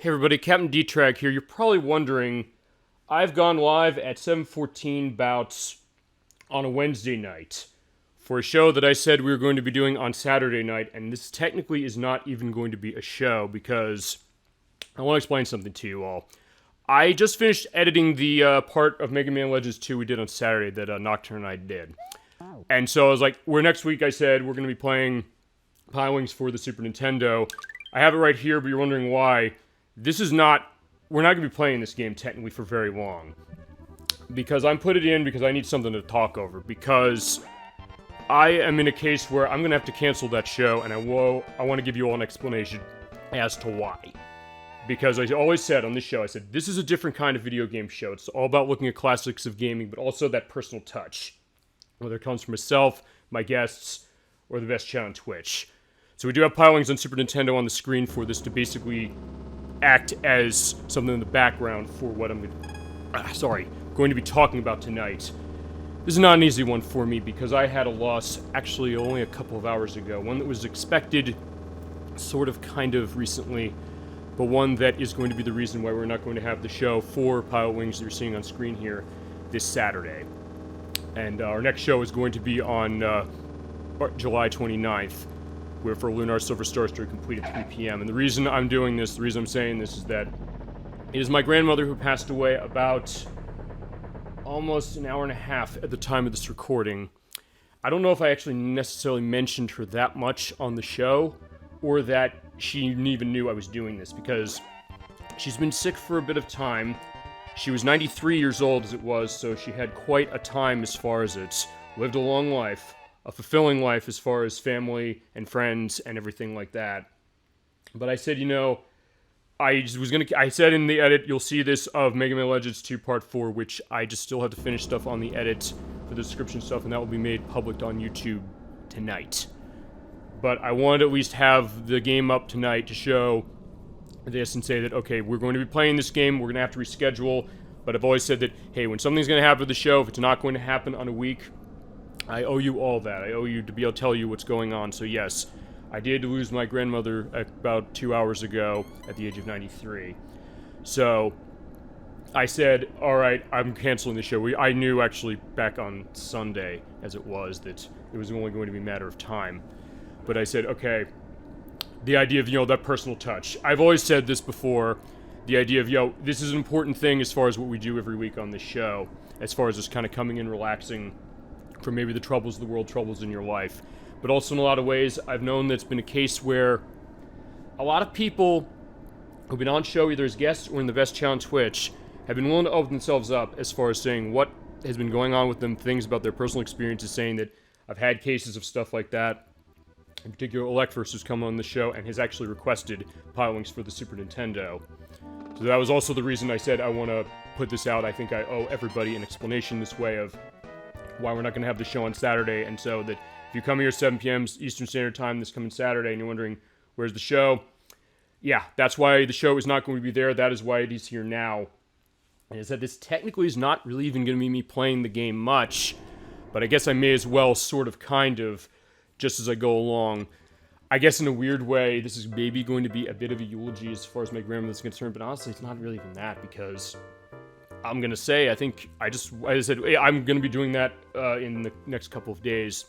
Hey everybody, Captain D-Track here. You're probably wondering, I've gone live at 7:14 bouts on a Wednesday night for a show that I said we were going to be doing on Saturday night, and this technically is not even going to be a show because I want to explain something to you all. I just finished editing the part of Mega Man Legends 2 we did on Saturday that Nocturne and I did. And so I was like, next week I said we're going to be playing Pilotwings for the Super Nintendo. I have it right here, but you're wondering why. We're not going to be playing this game technically for very long. Because I'm put it in because I need something to talk over. Because I am in a case where I'm going to have to cancel that show, and I want to give you all an explanation as to why. Because I always said on this show, I said, this is a different kind of video game show. It's all about looking at classics of gaming, but also that personal touch. Whether it comes from myself, my guests, or the best chat on Twitch. So we do have Pilotwings on Super Nintendo on the screen for this to basically act as something in the background for what I'm going to be talking about tonight. This is not an easy one for me because I had a loss actually only a couple of hours ago. One that was expected kind of recently, but one that is going to be the reason why we're not going to have the show for Pilotwings that you're seeing on screen here this Saturday. And our next show is going to be on July 29th. We're for Lunar Silver Star Story complete at 3 p.m. And the reason I'm doing this, the reason I'm saying this is that it is my grandmother who passed away about almost an hour and a half at the time of this recording. I don't know if I actually necessarily mentioned her that much on the show, or that she even knew I was doing this, because she's been sick for a bit of time. She was 93 years old as it was, so she had quite a time as far as it's lived a long life. A fulfilling life as far as family and friends and everything like that. But I said, I said in the edit, you'll see this of Mega Man Legends 2 Part 4, which I just still have to finish stuff on the edit for the description stuff, and that will be made public on YouTube tonight. But I wanted to at least have the game up tonight to show this and say that, okay, we're going to be playing this game, we're going to have to reschedule, but I've always said that, hey, when something's going to happen with the show, if it's not going to happen on a week, I owe you all that. I owe you to be able to tell you what's going on. So yes, I did lose my grandmother about 2 hours ago at the age of 93. So I said, all right, I'm canceling the show. I knew actually back on Sunday, as it was, that it was only going to be a matter of time. But I said, okay, the idea of, that personal touch. I've always said this before, the idea of, this is an important thing as far as what we do every week on this show, as far as just kind of coming in, relaxing from maybe the troubles of the world, troubles in your life. But also in a lot of ways, I've known that it's been a case where a lot of people who've been on show, either as guests or in the best chat on Twitch, have been willing to open themselves up as far as saying what has been going on with them, things about their personal experiences, saying that I've had cases of stuff like that. In particular, Electverse has come on the show and has actually requested Pilotwings for the Super Nintendo. So that was also the reason I said I want to put this out. I think I owe everybody an explanation this way of why we're not going to have the show on Saturday, and so that if you come here 7 p.m. Eastern Standard Time this coming Saturday and you're wondering, where's the show? Yeah, that's why the show is not going to be there. That is why it is here now. And I said this technically is not really even going to be me playing the game much, but I guess I may as well kind of, just as I go along. I guess in a weird way, this is maybe going to be a bit of a eulogy as far as my grandmother's concerned, but honestly, it's not really even that, because I'm going to say, I said, hey, I'm going to be doing that in the next couple of days,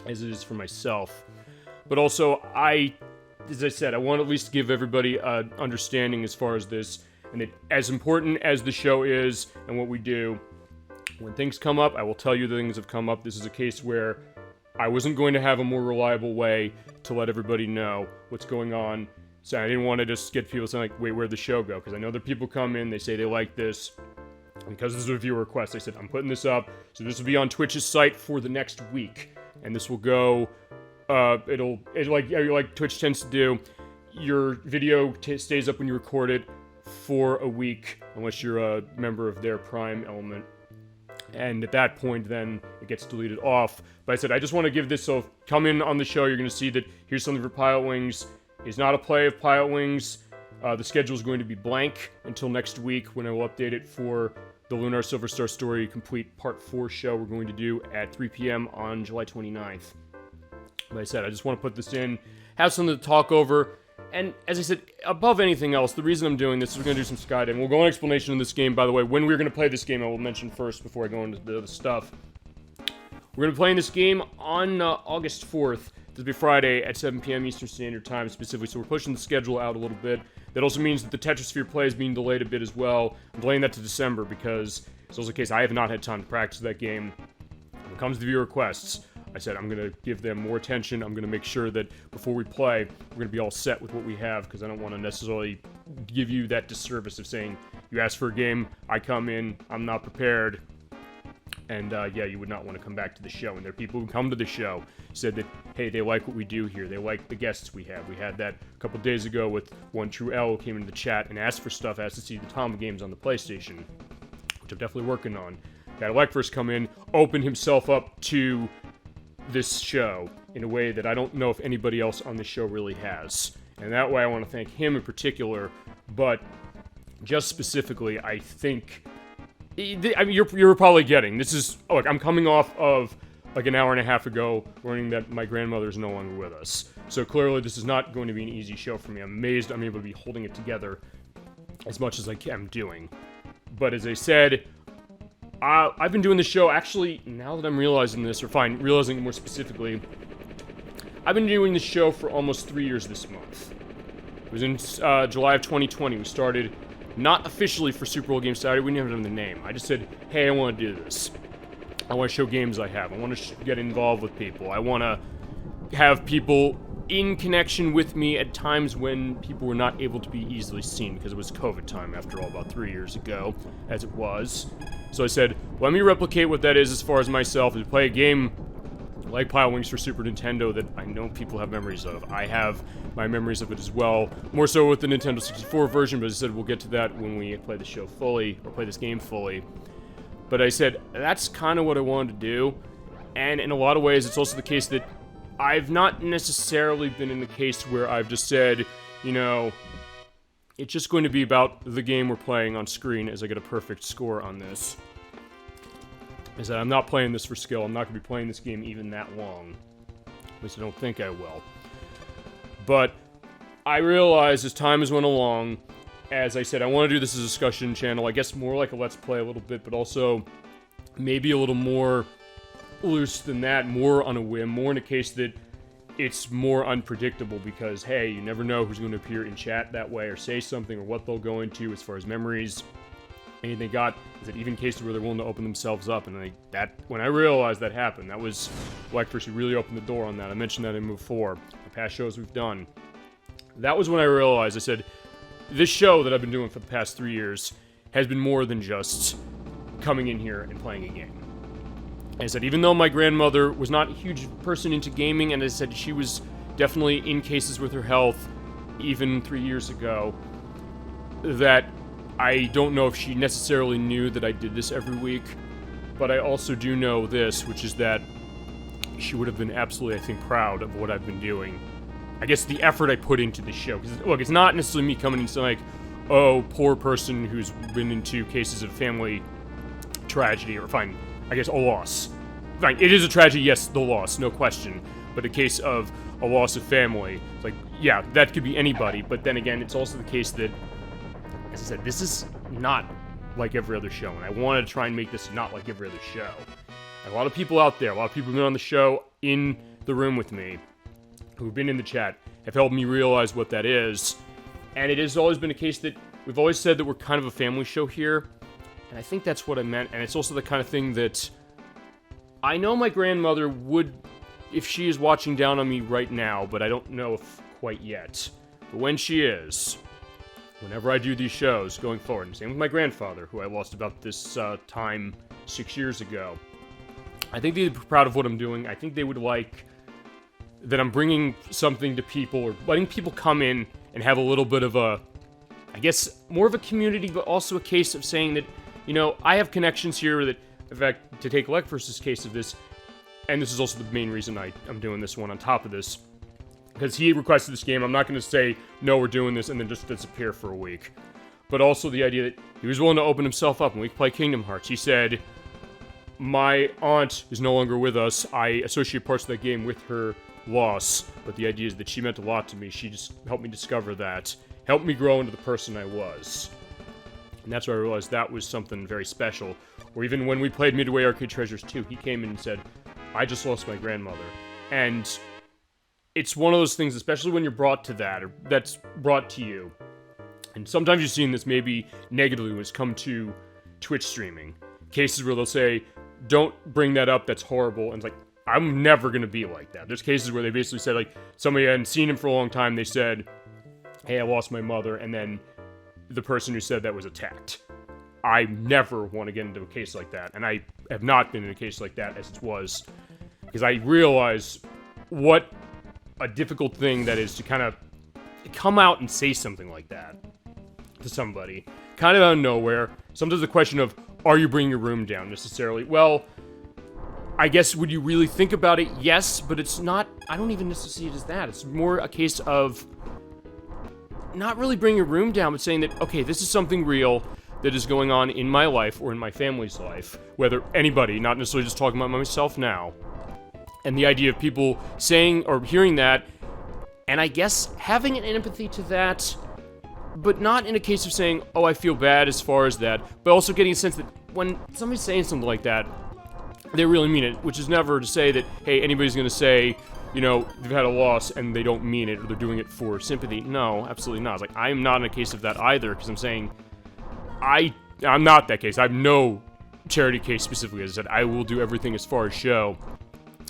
as it is for myself. But also, as I said, I want to at least give everybody an understanding as far as this, and that as important as the show is and what we do, when things come up, I will tell you the things have come up. This is a case where I wasn't going to have a more reliable way to let everybody know what's going on. So I didn't want to just get people saying, like, wait, where'd the show go? Because I know that people come in, they say they like this. Because this is a viewer request, I said, I'm putting this up. So this will be on Twitch's site for the next week. And this will go, like Twitch tends to do, your video stays up when you record it for a week, unless you're a member of their Prime element. And at that point, then, it gets deleted off. But I said, I just want to give this, so come in on the show, you're going to see that here's something for Pilotwings. It's not a play of Pilotwings. The schedule is going to be blank until next week, when I will update it for the Lunar Silver Star Story Complete Part 4 show we're going to do at 3 p.m. on July 29th. Like I said, I just want to put this in, have something to talk over, And as I said, above anything else, the reason I'm doing this is we're going to do some skydiving. We'll go on explanation of this game, by the way. When we're going to play this game, I will mention first before I go into the other stuff. We're going to be playing this game on August 4th. This will be Friday at 7 p.m. Eastern Standard Time specifically, so we're pushing the schedule out a little bit. That also means that the Tetrasphere play is being delayed a bit as well. I'm delaying that to December because it's also the case I have not had time to practice that game. When it comes to viewer requests, I said I'm going to give them more attention. I'm going to make sure that before we play, we're going to be all set with what we have, because I don't want to necessarily give you that disservice of saying, you asked for a game, I come in, I'm not prepared, and yeah, you would not want to come back to the show. And there are people who come to the show, said that, hey, they like what we do here, they like the guests we have. We had that a couple days ago with One True L, who came into the chat and asked for stuff, asked to see the Tom games on the PlayStation, which I'm definitely working on. Had Electverse come in, open himself up to this show in a way that I don't know if anybody else on the show really has. And that way I want to thank him in particular, but just specifically, I think, I mean, you're probably getting, this is, look, I'm coming off of like an hour and a half ago learning that my grandmother is no longer with us. So clearly this is not going to be an easy show for me. I'm amazed I'm able to be holding it together as much as I am doing. But as I said, I've been doing this show, actually, now that I'm realizing this, or fine, realizing it more specifically, I've been doing this show for almost 3 years this month. It was in July of 2020. We started, not officially for Super Bowl Game Saturday, we didn't have the name. I just said, hey, I want to do this. I want to show games I have. I want to get involved with people. I want to have people in connection with me at times when people were not able to be easily seen, because it was COVID time, after all, about 3 years ago, as it was. So I said, let me replicate what that is as far as myself, and play a game like Pilotwings for Super Nintendo that I know people have memories of. I have my memories of it as well, more so with the Nintendo 64 version, but as I said, we'll get to that when we play the show fully, or play this game fully. But I said, that's kind of what I wanted to do, and in a lot of ways, it's also the case that I've not necessarily been in the case where I've just said, you know, it's just going to be about the game we're playing on screen as I get a perfect score on this. Is that I'm not playing this for skill. I'm not going to be playing this game even that long. At least I don't think I will. But I realized as time has went along, as I said, I want to do this as a discussion channel. I guess more like a Let's Play a little bit, but also maybe a little more loose than that, more on a whim, more in a case that it's more unpredictable because, hey, you never know who's going to appear in chat that way or say something or what they'll go into as far as memories. And they got, is that even cases where they're willing to open themselves up, and when I realized that happened, that was Electverse who really opened the door on that. I mentioned that in Move 4, the past shows we've done. That was when I realized, I said, this show that I've been doing for the past 3 years has been more than just coming in here and playing a game. And I said, even though my grandmother was not a huge person into gaming, and I said she was definitely in cases with her health, even 3 years ago, that I don't know if she necessarily knew that I did this every week, but I also do know this, which is that she would have been absolutely, I think, proud of what I've been doing. I guess the effort I put into the show. Because, look, it's not necessarily me coming into like, oh, poor person who's been into cases of family tragedy, or fine, I guess a loss. Fine, it is a tragedy, yes, the loss, no question. But a case of a loss of family, it's like, yeah, that could be anybody. But then again, it's also the case that, as I said, this is not like every other show, and I wanted to try and make this not like every other show. And a lot of people out there, a lot of people who've been on the show in the room with me, who've been in the chat, have helped me realize what that is. And it has always been a case that we've always said that we're kind of a family show here, and I think that's what I meant. And it's also the kind of thing that I know my grandmother would, if she is watching down on me right now, but I don't know if quite yet. But when she is, whenever I do these shows going forward, and same with my grandfather, who I lost about this time 6 years ago, I think they'd be proud of what I'm doing. I think they would like that I'm bringing something to people, or letting people come in and have a little bit of a, I guess, more of a community, but also a case of saying that, you know, I have connections here that, in fact, to take Electverse's case of this, and this is also the main reason I'm doing this one on top of this, because he requested this game. I'm not going to say, no, we're doing this, and then just disappear for a week. But also the idea that he was willing to open himself up, and we could play Kingdom Hearts. He said, my aunt is no longer with us. I associate parts of that game with her loss, but the idea is that she meant a lot to me. She just helped me discover that, helped me grow into the person I was. And that's where I realized that was something very special. Or even when we played Midway Arcade Treasures 2, he came in and said, I just lost my grandmother. And it's one of those things, especially when you're brought to that, or that's brought to you. And sometimes you've seen this maybe negatively when it's come to Twitch streaming. Cases where they'll say, don't bring that up, that's horrible. And it's like, I'm never going to be like that. There's cases where they basically said, like, somebody hadn't seen him for a long time, they said, hey, I lost my mother, and then the person who said that was attacked. I never want to get into a case like that, and I have not been in a case like that as it was, because I realize what a difficult thing that is to kind of come out and say something like that to somebody, kind of out of nowhere. Sometimes the question of, are you bringing your room down necessarily? Well, I guess, would you really think about it? Yes, but it's not, I don't even necessarily see it as that. It's more a case of not really bringing your room down, but saying that, okay, this is something real that is going on in my life or in my family's life. Whether anybody, not necessarily just talking about myself now. And the idea of people saying or hearing that, and I guess having an empathy to that, but not in a case of saying, oh, I feel bad as far as that, but also getting a sense that when somebody's saying something like that, they really mean it, which is never to say that, hey, anybody's gonna say, you know, they've had a loss and they don't mean it, or they're doing it for sympathy. No, absolutely not. It's like, I'm not in a case of that either, because I'm saying, I'm not that case. I'm no charity case specifically. As I said, I will do everything as far as show.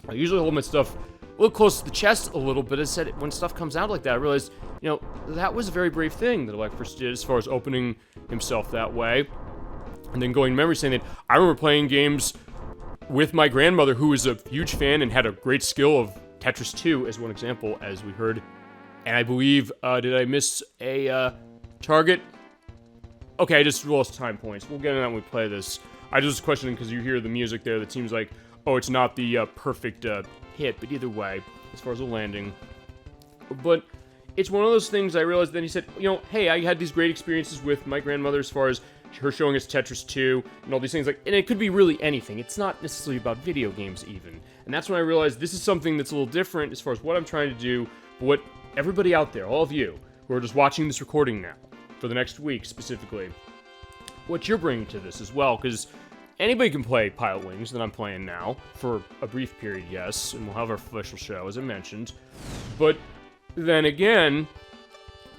I usually hold my stuff a little close to the chest a little, but as I said, when stuff comes out like that, I realized, you know, that was a very brave thing that Electros did as far as opening himself that way. And then going to memory saying that I remember playing games with my grandmother, who was a huge fan and had a great skill of Tetris 2, as one example, as we heard. And I believe, did I miss a target? Okay, I just lost time points. We'll get into that when we play this. I just was questioning because you hear the music there that seems like, oh, it's not the perfect hit, but either way, as far as the landing. But it's one of those things I realized then he said, you know, hey, I had these great experiences with my grandmother as far as her showing us Tetris 2 and all these things, like, and it could be really anything. It's not necessarily about video games even. And that's when I realized this is something that's a little different as far as what I'm trying to do, but what everybody out there, all of you, who are just watching this recording now, for the next week specifically, what you're bringing to this as well, because anybody can play Pilotwings that I'm playing now, for a brief period, yes, and we'll have our official show, as I mentioned, but then again,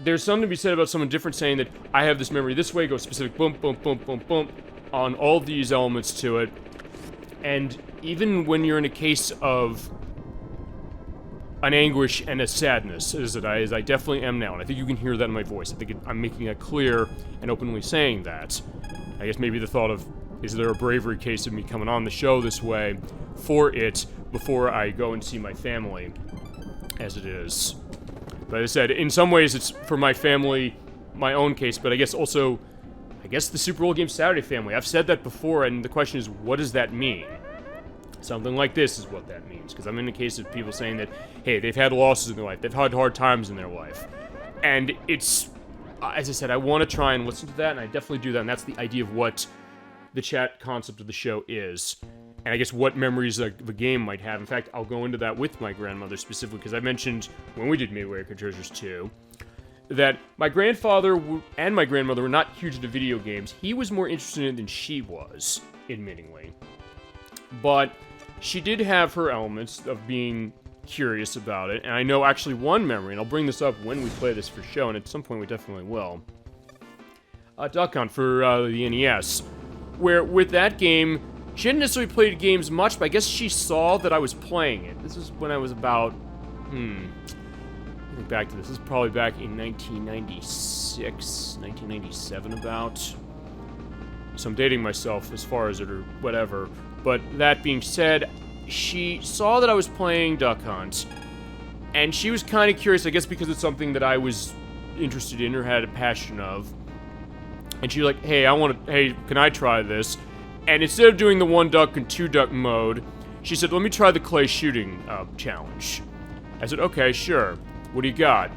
there's something to be said about someone different saying that I have this memory this way, go specific, boom, boom, boom, boom, boom, on all these elements to it. And even when you're in a case of an anguish and a sadness, as I definitely am now, and I think you can hear that in my voice. I think I'm making it clear and openly saying that. I guess maybe the thought of, is there a bravery case of me coming on the show this way for it before I go and see my family, as it is. But as I said, in some ways it's for my family, my own case, but I guess also, the Super Bowl Game Saturday family. I've said that before, and the question is, what does that mean? Something like this is what that means, because I'm in the case of people saying that, hey, they've had losses in their life, they've had hard times in their life, and it's, as I said, I want to try and listen to that, and I definitely do that, and that's the idea of what the chat concept of the show is. And I guess what memories of the game might have. In fact, I'll go into that with my grandmother specifically, because I mentioned when we did Midway Arcade Treasures 2, that my grandfather and my grandmother were not huge into video games. He was more interested in it than she was, admittingly. But she did have her elements of being curious about it, and I know actually one memory, and I'll bring this up when we play this for show, and at some point we definitely will. Duck Hunt for the NES, where with that game, she hadn't necessarily played games much, but I guess she saw that I was playing it. This was when I was about, think back to this. This is probably back in 1996, 1997 about. So I'm dating myself as far as it or whatever. But that being said, she saw that I was playing Duck Hunt, and she was kind of curious, I guess because it's something that I was interested in or had a passion of. And she was like, hey, can I try this? And instead of doing the 1-duck and 2-duck mode, she said, let me try the clay shooting challenge. I said, okay, sure. What do you got?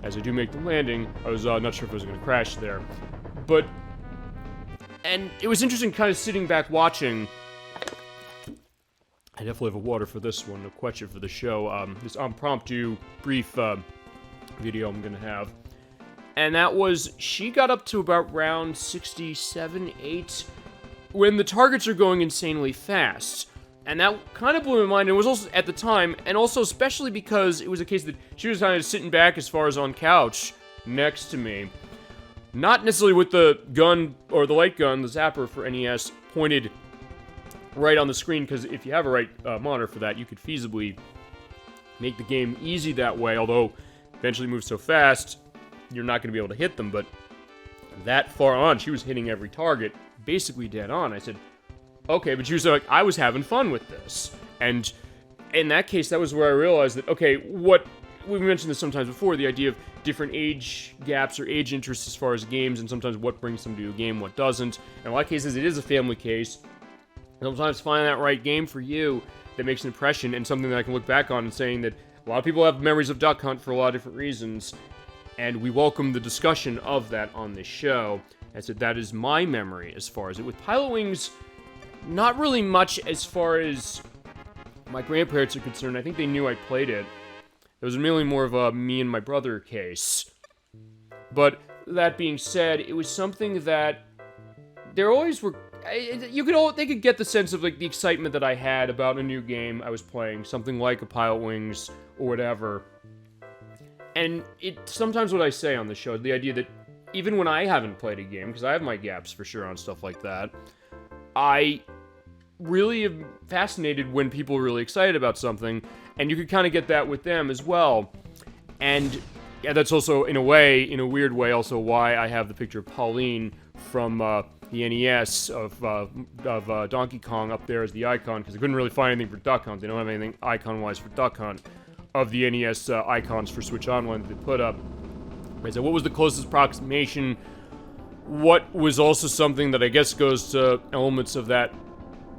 As I do make the landing, I was not sure if I was going to crash there. And it was interesting kind of sitting back watching I definitely have a water for this one, no question for the show. This impromptu, brief video I'm gonna have. And that was, she got up to about round 67, 8, when the targets are going insanely fast. And that kind of blew my mind, and it was also, at the time, and also especially because it was a case that she was kind of sitting back as far as on couch, next to me. Not necessarily with the gun, or the light gun, the zapper for NES, pointed right on the screen, because if you have a right monitor for that, you could feasibly make the game easy that way, although eventually moves so fast, you're not going to be able to hit them, but that far on, she was hitting every target, basically dead on. I said, okay, but she was like, I was having fun with this. And in that case, that was where I realized that, okay, we mentioned this sometimes before, the idea of different age gaps or age interests as far as games, and sometimes what brings them to a game, what doesn't. In a lot of cases, it is a family case. Sometimes finding that right game for you that makes an impression, and something that I can look back on and saying that a lot of people have memories of Duck Hunt for a lot of different reasons, and we welcome the discussion of that on this show. I said that is my memory as far as it. With Pilotwings, not really much as far as my grandparents are concerned. I think they knew I played it. It was mainly more of a me and my brother case. But that being said, it was something that there always were. They could get the sense of like the excitement that I had about a new game I was playing, something like a Pilotwings or whatever. And it sometimes what I say on the show, the idea that even when I haven't played a game, because I have my gaps for sure on stuff like that, I really am fascinated when people are really excited about something, and you could kind of get that with them as well. And yeah, that's also, in a weird way, also why I have the picture of Pauline from the NES of Donkey Kong up there as the icon, because I couldn't really find anything for Duck Hunt. They don't have anything icon-wise for Duck Hunt of the NES icons for Switch Online that they put up. I said, what was the closest approximation? What was also something that I guess goes to elements of that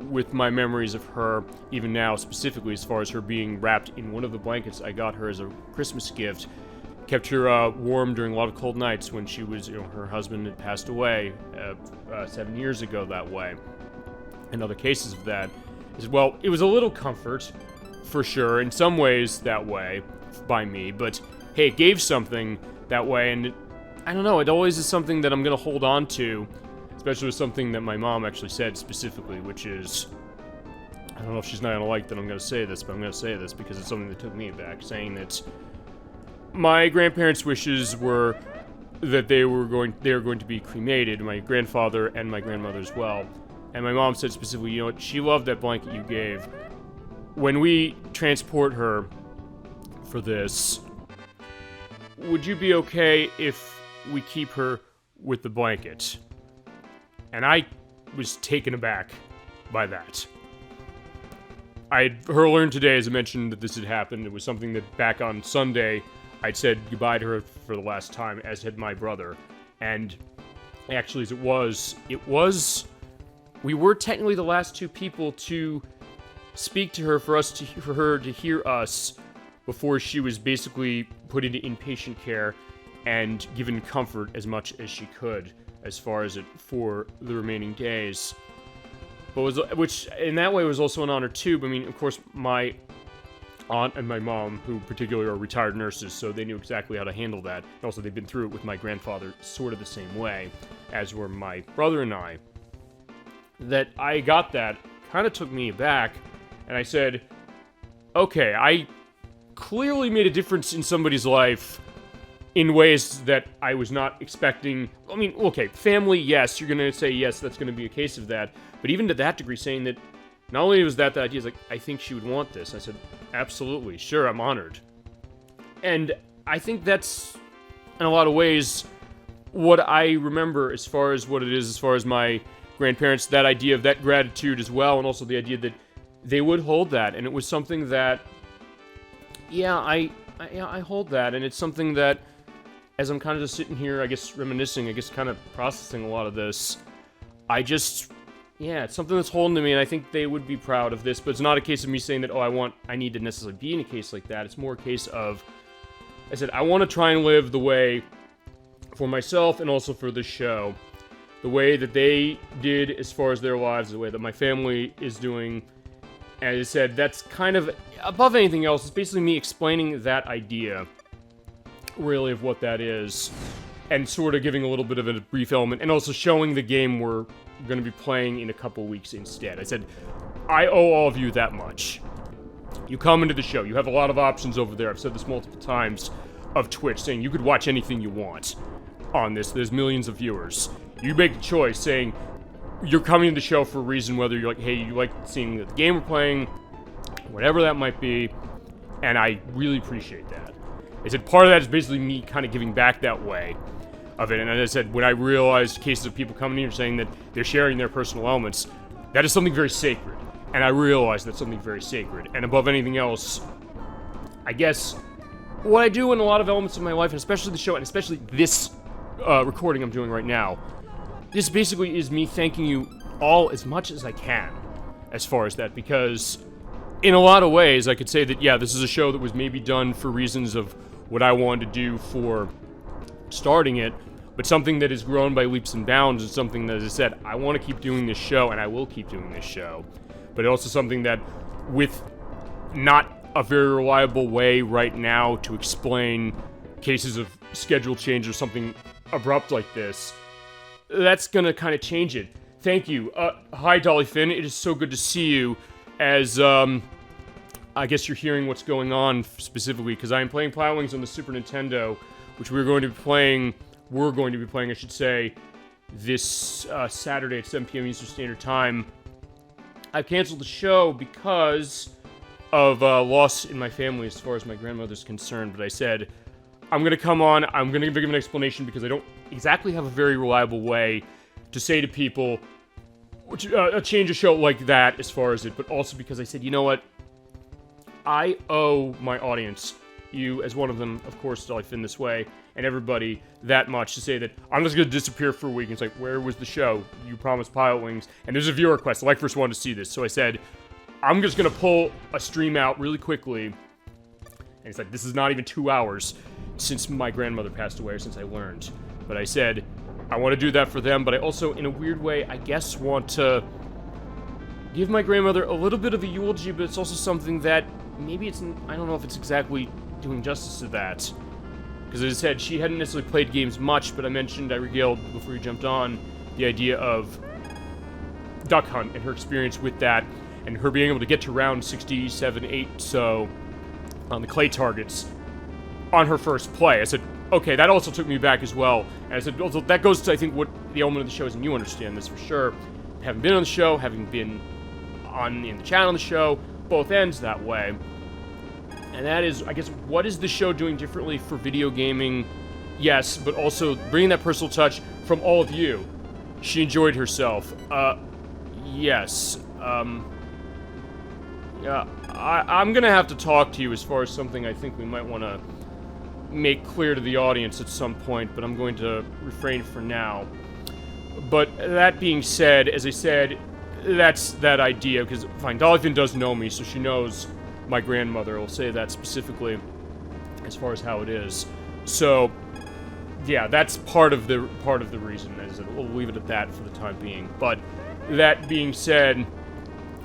with my memories of her, even now, specifically as far as her being wrapped in one of the blankets I got her as a Christmas gift. Kept her warm during a lot of cold nights when she was, her husband had passed away 7 years ago that way. And other cases of that as well. It was a little comfort, for sure, in some ways that way, by me, but hey, it gave something that way, and I don't know, it always is something that I'm gonna hold on to, especially with something that my mom actually said specifically, which is, I don't know if she's not gonna like that I'm gonna say this, but I'm gonna say this because it's something that took me back, saying that my grandparents' wishes were that they were going to be cremated, my grandfather and my grandmother as well. And my mom said specifically, you know what, she loved that blanket you gave. When we transport her for this, would you be okay if we keep her with the blanket? And I was taken aback by that. Learned today, as I mentioned, that this had happened. It was something that back on Sunday, I'd said goodbye to her for the last time, as had my brother. And actually, as we were technically the last two people to speak to her, for her to hear us before she was basically put into inpatient care and given comfort as much as she could as far as it for the remaining days. But which in that way was also an honor too. But I mean, of course, my aunt and my mom, who particularly are retired nurses, so they knew exactly how to handle that. And also, they've been through it with my grandfather sort of the same way, as were my brother and I. That I got that kind of took me aback, and I said, okay, I clearly made a difference in somebody's life in ways that I was not expecting. I mean, okay, family, yes, you're going to say, yes, that's going to be a case of that. But even to that degree, saying that not only was that the idea, it's like, I think she would want this. I said, absolutely, sure, I'm honored. And I think that's, in a lot of ways, what I remember as far as what it is, as far as my grandparents, that idea of that gratitude as well, and also the idea that they would hold that. And it was something that, yeah, I hold that, and it's something that, as I'm kind of just sitting here, I guess reminiscing, I guess kind of processing a lot of this, it's something that's holding to me, and I think they would be proud of this, but it's not a case of me saying that, I need to necessarily be in a case like that. It's more a case of, I said, I want to try and live the way, for myself and also for this show, the way that they did as far as their lives, the way that my family is doing, And as I said, that's kind of, above anything else, it's basically me explaining that idea, really, of what that is, and sort of giving a little bit of a brief element, and also showing the game we're going to be playing in a couple weeks instead. I said, I owe all of you that much. You come into the show, you have a lot of options over there, I've said this multiple times, of Twitch, saying you could watch anything you want on this. There's millions of viewers. You make a choice, saying you're coming to the show for a reason, whether you're like, hey, you like seeing the game we're playing, whatever that might be, and I really appreciate that. I said part of that is basically me kind of giving back that way of it, and as I said, when I realized cases of people coming here saying that they're sharing their personal elements, that is something very sacred, and I realized that's something very sacred, and above anything else, I guess, what I do in a lot of elements of my life, and especially the show, and especially this recording I'm doing right now, this basically is me thanking you all as much as I can, as far as that, because in a lot of ways, I could say that, yeah, this is a show that was maybe done for reasons of what I wanted to do for starting it, but something that has grown by leaps and bounds, and something that, as I said, I want to keep doing this show, and I will keep doing this show, but also something that, with not a very reliable way right now to explain cases of schedule change or something abrupt like this, that's gonna kind of change it. Thank you. Hi, Dolly Finn. It is so good to see you, as, I guess you're hearing what's going on specifically, because I am playing Pilotwings on the Super Nintendo, which we're going to be playing, I should say, this Saturday at 7 p.m. Eastern Standard Time. I've canceled the show because of loss in my family as far as my grandmother's concerned, but I said, I'm going to come on, I'm going to give an explanation because I don't exactly have a very reliable way to say to people, change a show like that as far as it, but also because I said, you know what, I owe my audience, you as one of them, of course, Dolly Finn this way, and everybody that much to say that I'm just going to disappear for a week. And it's like, where was the show? You promised Pilotwings, and there's a viewer request. I first wanted to see this, so I said, I'm just going to pull a stream out really quickly, and it's like, this is not even 2 hours since my grandmother passed away, or since I learned, but I said, I want to do that for them, but I also, in a weird way, I guess want to give my grandmother a little bit of a eulogy, but it's also something that, maybe it's, I don't know if it's exactly doing justice to that, because as I said, she hadn't necessarily played games much, but I mentioned, I regaled, before you jumped on, the idea of Duck Hunt, and her experience with that, and her being able to get to round 67, 8, so, on the clay targets, on her first play. I said, okay, that also took me back as well. And I said, also, that goes to, I think, what the element of the show is, and you understand this for sure. Having been on the show, having been in the channel on the show, both ends that way. And that is, I guess, what is the show doing differently for video gaming? Yes, but also bringing that personal touch from all of you. She enjoyed herself. Yes. Yeah, I'm gonna have to talk to you as far as something I think we might want to make clear to the audience at some point, but I'm going to refrain for now. But that being said, as I said, that's that idea, because, fine, Dolly Finn does know me, so she knows my grandmother. I'll say that specifically as far as how it is. So, yeah, that's part of the reason, is that we'll leave it at that for the time being. But that being said,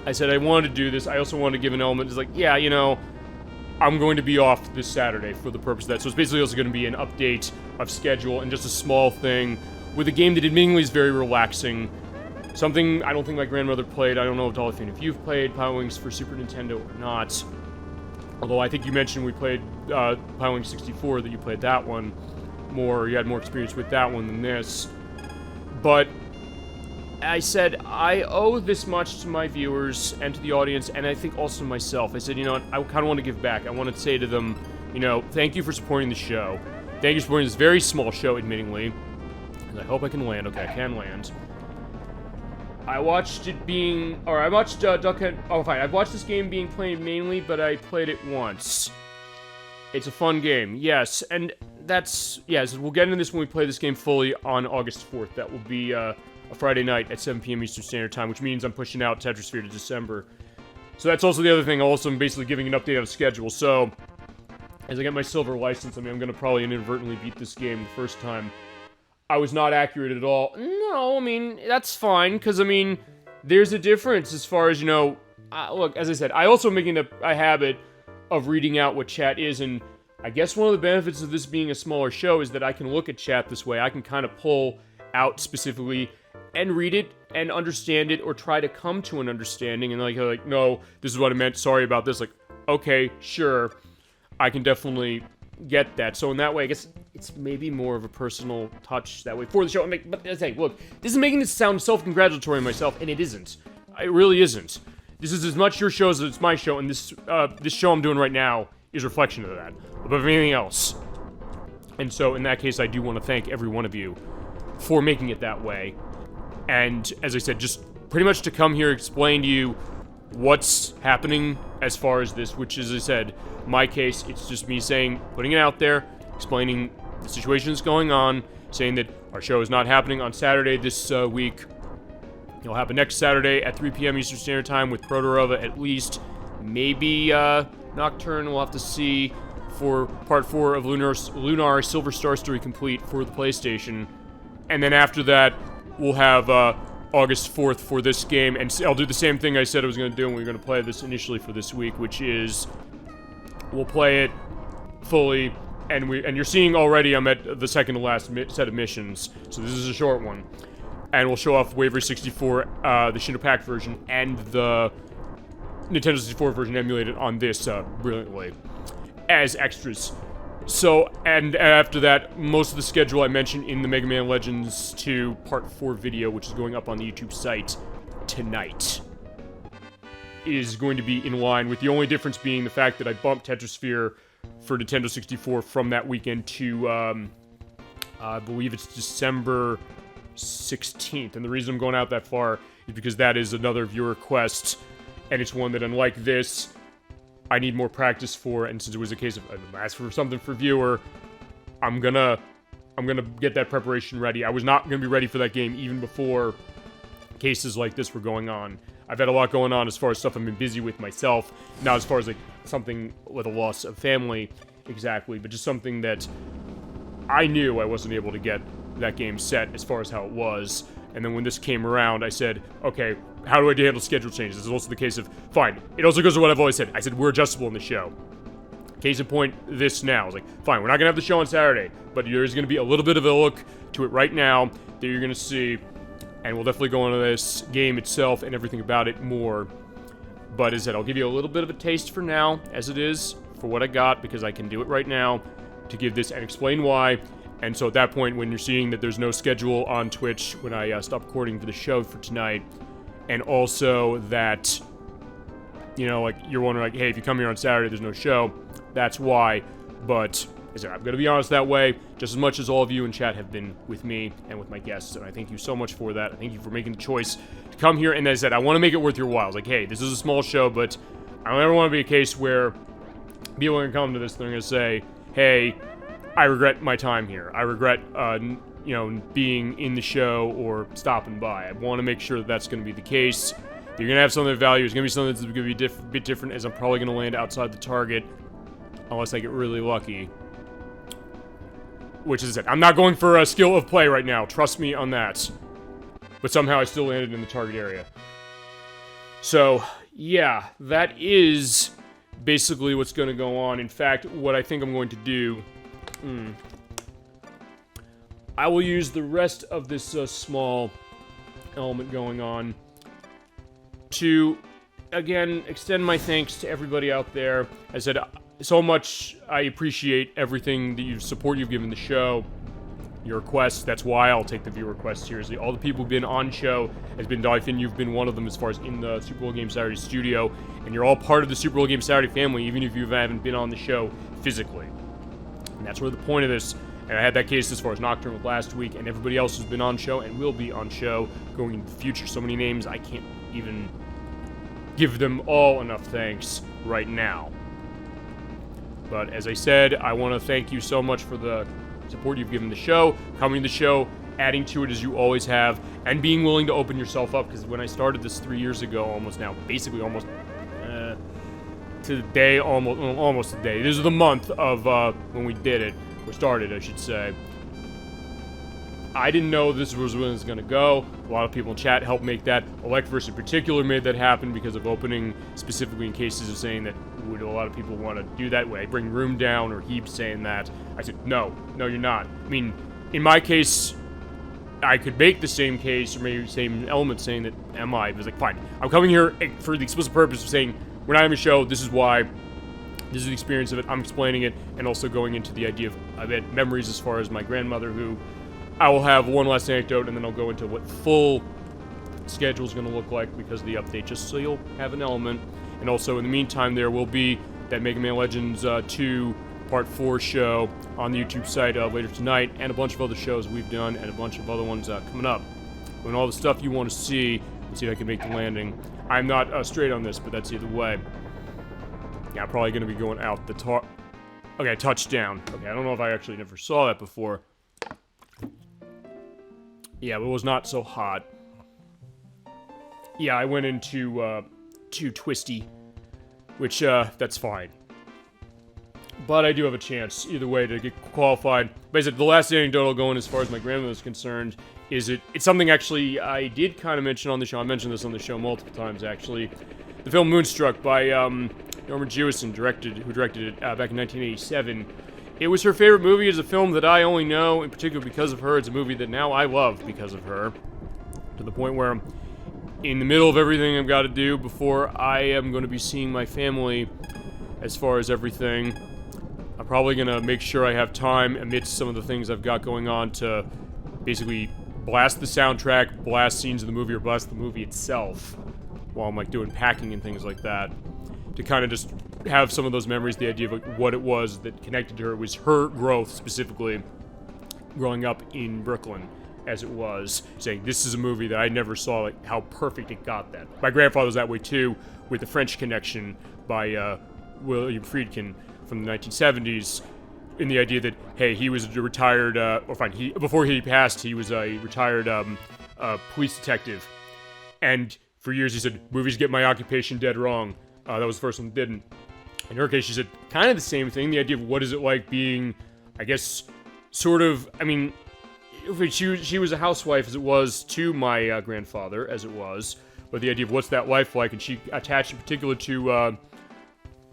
I said I wanted to do this. I also wanted to give an element. It's like, yeah, you know, I'm going to be off this Saturday for the purpose of that. So it's basically also going to be an update of schedule and just a small thing with a game that admittingly is very relaxing. Something I don't think my grandmother played. I don't know if Dolly Finn, if you've played Pilotwings for Super Nintendo or not. Although I think you mentioned we played Pilotwings 64, that you played that one more. You had more experience with that one than this. But I said, I owe this much to my viewers and to the audience, and I think also to myself. I said, you know what, I kind of want to give back. I want to say to them, you know, thank you for supporting the show. Thank you for supporting this very small show, admittingly. And I hope I can land. Okay, I can land. I watched it being... Or I watched Duck Hunt... Oh, fine. I've watched this game being played mainly, but I played it once. It's a fun game, yes. And that's... Yes, we'll get into this when we play this game fully on August 4th. That will be, a Friday night at 7 p.m. Eastern Standard Time, which means I'm pushing out Tetrisphere to December. So that's also the other thing. Also, I'm basically giving an update on schedule. So, as I get my silver license, I mean, I'm going to probably inadvertently beat this game the first time. I was not accurate at all. No, I mean, that's fine, because, I mean, there's a difference as far as, you know, look, as I said, I also making a habit of reading out what chat is, and I guess one of the benefits of this being a smaller show is that I can look at chat this way. I can kind of pull out specifically and read it and understand it, or try to come to an understanding, and like, no, this is what I meant, sorry about this. Like, okay, sure, I can definitely get that. So in that way, I guess it's maybe more of a personal touch that way for the show. But I say, look, this is making this sound self-congratulatory on myself, and it isn't. It really isn't. This is as much your show as it's my show, and this show I'm doing right now is a reflection of that, above anything else. And so in that case, I do want to thank every one of you for making it that way. And as I said, just pretty much to come here, explain to you what's happening as far as this, which, as I said, my case, it's just me saying, putting it out there, explaining the situation that's going on, saying that our show is not happening on Saturday this week. It'll happen next Saturday at 3 p.m. Eastern Standard Time with Protorova at least. Maybe Nocturne, we'll have to see, for Part 4 of Lunar Silver Star Story Complete for the PlayStation. And then after that, we'll have August 4th for this game, and I'll do the same thing I said I was going to do when we were going to play this initially for this week, which is we'll play it fully, and you're seeing already I'm at the second to last set of missions, so this is a short one. And we'll show off Waver 64, the Shindo Pack version, and the Nintendo 64 version emulated on this brilliantly as extras. So, and after that, most of the schedule I mentioned in the Mega Man Legends 2 Part 4 video, which is going up on the YouTube site tonight, is going to be in line, with the only difference being the fact that I bumped Tetrasphere for Nintendo 64 from that weekend to, I believe it's December 16th. And the reason I'm going out that far is because that is another viewer request, and it's one that, unlike this, I need more practice for, and since it was a case of ask for something for viewer, I'm gonna get that preparation ready. I was not gonna be ready for that game even before cases like this were going on. I've had a lot going on as far as stuff I've been busy with myself, not as far as like something with a loss of family exactly, but just something that I knew I wasn't able to get that game set as far as how it was. And then when this came around, I said, okay, how do I handle schedule changes? This is also the case of, fine, it also goes to what I've always said. I said, we're adjustable in the show. Case in point, this now. I was like, fine, we're not going to have the show on Saturday, but there's going to be a little bit of a look to it right now that you're going to see, and we'll definitely go into this game itself and everything about it more. But as I said, I'll give you a little bit of a taste for now, as it is, for what I got, because I can do it right now, to give this and explain why. And so at that point, when you're seeing that there's no schedule on Twitch when I stop recording for the show for tonight, and also that, you know, like, you're wondering, like, hey, if you come here on Saturday, there's no show, that's why. But as I said, I'm going to be honest that way, just as much as all of you in chat have been with me and with my guests, and I thank you so much for that. I thank you for making the choice to come here, and as I said, I want to make it worth your while. It's like, hey, this is a small show, but I don't ever want to be a case where people are going to come to this, they're going to say, hey, I regret my time here. I regret, you know, being in the show or stopping by. I want to make sure that that's going to be the case. You're going to have something of value. It's going to be something that's going to be a bit different, as I'm probably going to land outside the target, unless I get really lucky. Which is it. I'm not going for a skill of play right now. Trust me on that. But somehow I still landed in the target area. So, yeah, that is basically what's going to go on. In fact, what I think I'm going to do... I will use the rest of this small element going on to, again, extend my thanks to everybody out there. I said, so much I appreciate everything that support you've given the show, your requests. That's why I'll take the viewer requests seriously. All the people who've been on show has been Dolphin. You've been one of them as far as in the Super Bowl Game Saturday studio, and you're all part of the Super Bowl Game Saturday family, even if you haven't been on the show physically. And that's where the point of this, and I had that case as far as Nocturne with last week, and everybody else who's been on show and will be on show going into the future. So many names, I can't even give them all enough thanks right now. But as I said, I want to thank you so much for the support you've given the show, coming to the show, adding to it as you always have, and being willing to open yourself up, because when I started this 3 years ago, almost now, basically almost to the day, almost the day. This is the month of when we did it, or started, I should say. I didn't know this was when it was going to go. A lot of people in chat helped make that. Electverse in particular made that happen because of opening specifically in cases of saying that would a lot of people want to do that way. Bring room down, or Heap saying that. I said, no, you're not. I mean, in my case, I could make the same case, or maybe same element saying that am I? It was like, fine. I'm coming here for the explicit purpose of saying we're not having a show. This is why. This is the experience of it. I'm explaining it, and also going into the idea of memories as far as my grandmother, who I will have one last anecdote, and then I'll go into what full schedule is going to look like because of the update, just so you'll have an element. And also, in the meantime, there will be that Mega Man Legends 2 Part 4 show on the YouTube site later tonight, and a bunch of other shows we've done, and a bunch of other ones coming up. And all the stuff you want to see, let's see if I can make the landing. I'm not straight on this, but that's either way. Yeah, I'm probably going to be going out the top. Okay, touchdown. Okay, I don't know if I actually never saw that before. Yeah, but it was not so hot. Yeah, I went into too twisty, which that's fine. But I do have a chance either way to get qualified. But I said the last anecdote going as far as my grandmother is concerned is it's something actually I did kind of mention on the show. I mentioned this on the show multiple times actually. The film Moonstruck by Norman Jewison, who directed it back in 1987. It was her favorite movie. It's a film that I only know, in particular because of her. It's a movie that now I love because of her. To the point where I'm in the middle of everything I've got to do before I am going to be seeing my family as far as everything. I'm probably going to make sure I have time amidst some of the things I've got going on to basically blast the soundtrack, blast scenes of the movie, or blast the movie itself while I'm like doing packing and things like that. To kind of just have some of those memories, the idea of like what it was that connected to her was her growth, specifically growing up in Brooklyn, as it was, saying this is a movie that I never saw, like how perfect it got that. My grandfather was that way too, with The French Connection by William Friedkin from the 1970s, in the idea that, hey, he was a retired, before he passed, he was a retired police detective, and for years he said, movies get my occupation dead wrong. That was the first one that didn't. In her case, she said kind of the same thing, the idea of what is it like being, I guess, sort of, I mean, she was a housewife as it was to my grandfather, as it was, but the idea of what's that life like, and she attached in particular to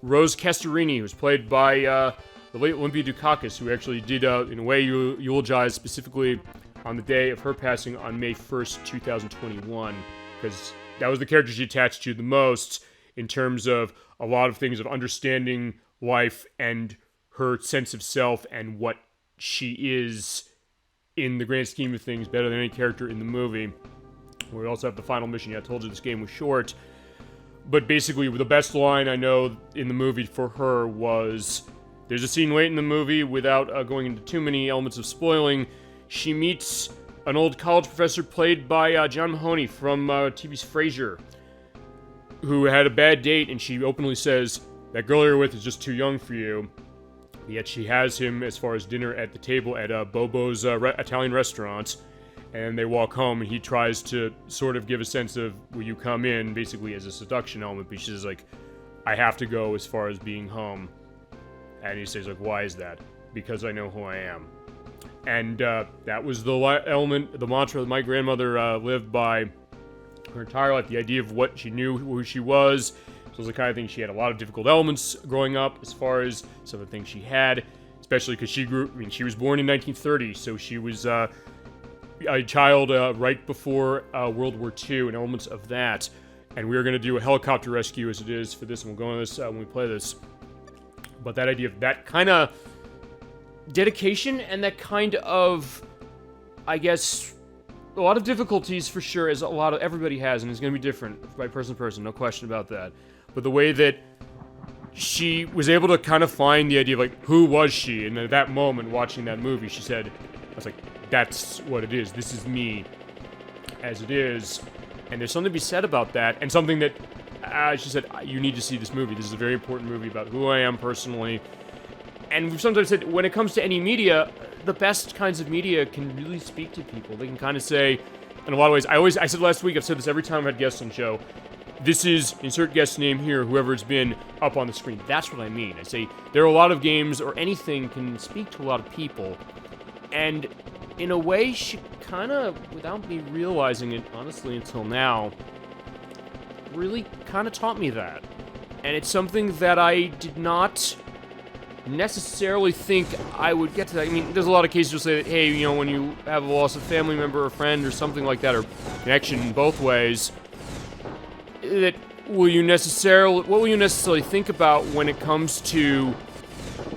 Rose Castorini, who was played by the late Olympia Dukakis, who actually did, in a way, eulogize specifically on the day of her passing on May 1st, 2021, because that was the character she attached to the most, in terms of a lot of things of understanding life and her sense of self and what she is in the grand scheme of things, better than any character in the movie. We also have the final mission. Yeah, I told you this game was short. But basically, the best line I know in the movie for her was, there's a scene late in the movie, without going into too many elements of spoiling, she meets an old college professor played by John Mahoney from TV's Frasier, who had a bad date, and she openly says, that girl you're with is just too young for you. Yet she has him as far as dinner at the table at Bobo's Italian restaurant, and they walk home, and he tries to sort of give a sense of, will you come in, basically as a seduction element, but she says, like, I have to go as far as being home. And he says, like, why is that? Because I know who I am. And that was the element, the mantra that my grandmother lived by her entire life, the idea of what she knew, who she was. So it was the kind of thing, she had a lot of difficult elements growing up as far as some of the things she had, especially because she was born in 1930, so she was a child right before World War II, and elements of that. And we are going to do a helicopter rescue as it is for this, and we'll go on this when we play this. But that idea of that kind of dedication and that kind of, I guess, a lot of difficulties for sure, as everybody has, and it's going to be different by person to person, no question about that. But the way that she was able to kind of find the idea of, like, who was she? And at that moment, watching that movie, she said, I was like, that's what it is. This is me as it is. And there's something to be said about that, and something that she said, you need to see this movie. This is a very important movie about who I am personally. And we've sometimes said, when it comes to any media, the best kinds of media can really speak to people. They can kind of say, in a lot of ways, I said last week, I've said this every time I've had guests on the show, this is, insert guest name here, whoever it's been up on the screen. That's what I mean. I say, there are a lot of games, or anything can speak to a lot of people. And in a way, she kind of, without me realizing it, honestly, until now, really kind of taught me that. And it's something that I did not necessarily think I would get to that. I mean, there's a lot of cases you'll say that, hey, you know, when you have a loss of family member or friend or something like that, or connection in both ways, that what will you necessarily think about when it comes to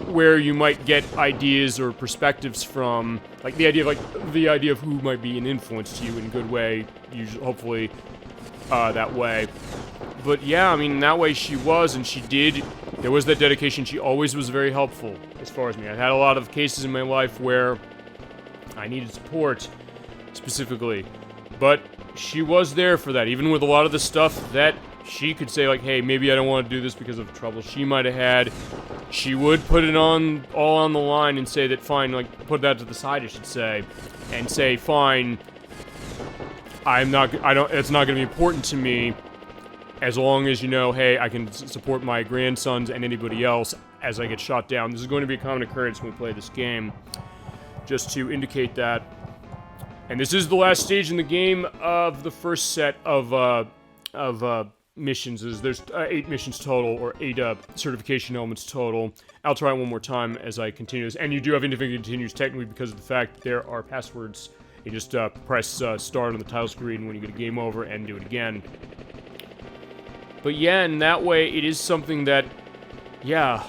where you might get ideas or perspectives from, like the idea of who might be an influence to you in a good way, usually, hopefully, that way. But yeah, I mean, that way she was, and she did. There was that dedication. She always was very helpful as far as me. I've had a lot of cases in my life where I needed support, specifically. But she was there for that, even with a lot of the stuff that she could say, like, hey, maybe I don't want to do this because of trouble she might have had. She would put it all on the line and say that, fine, like, put that to the side, I should say, and say, fine, it's not going to be important to me, as long as, you know, hey, I can support my grandsons and anybody else as I get shot down. This is going to be a common occurrence when we play this game, just to indicate that. And this is the last stage in the game of the first set of missions. There's 8 missions total, or 8 certification elements total. I'll try it one more time as I continue this. And you do have infinite continues technically because of the fact that there are passwords. You just press start on the title screen when you get a game over and do it again. But yeah, in that way, it is something that, yeah,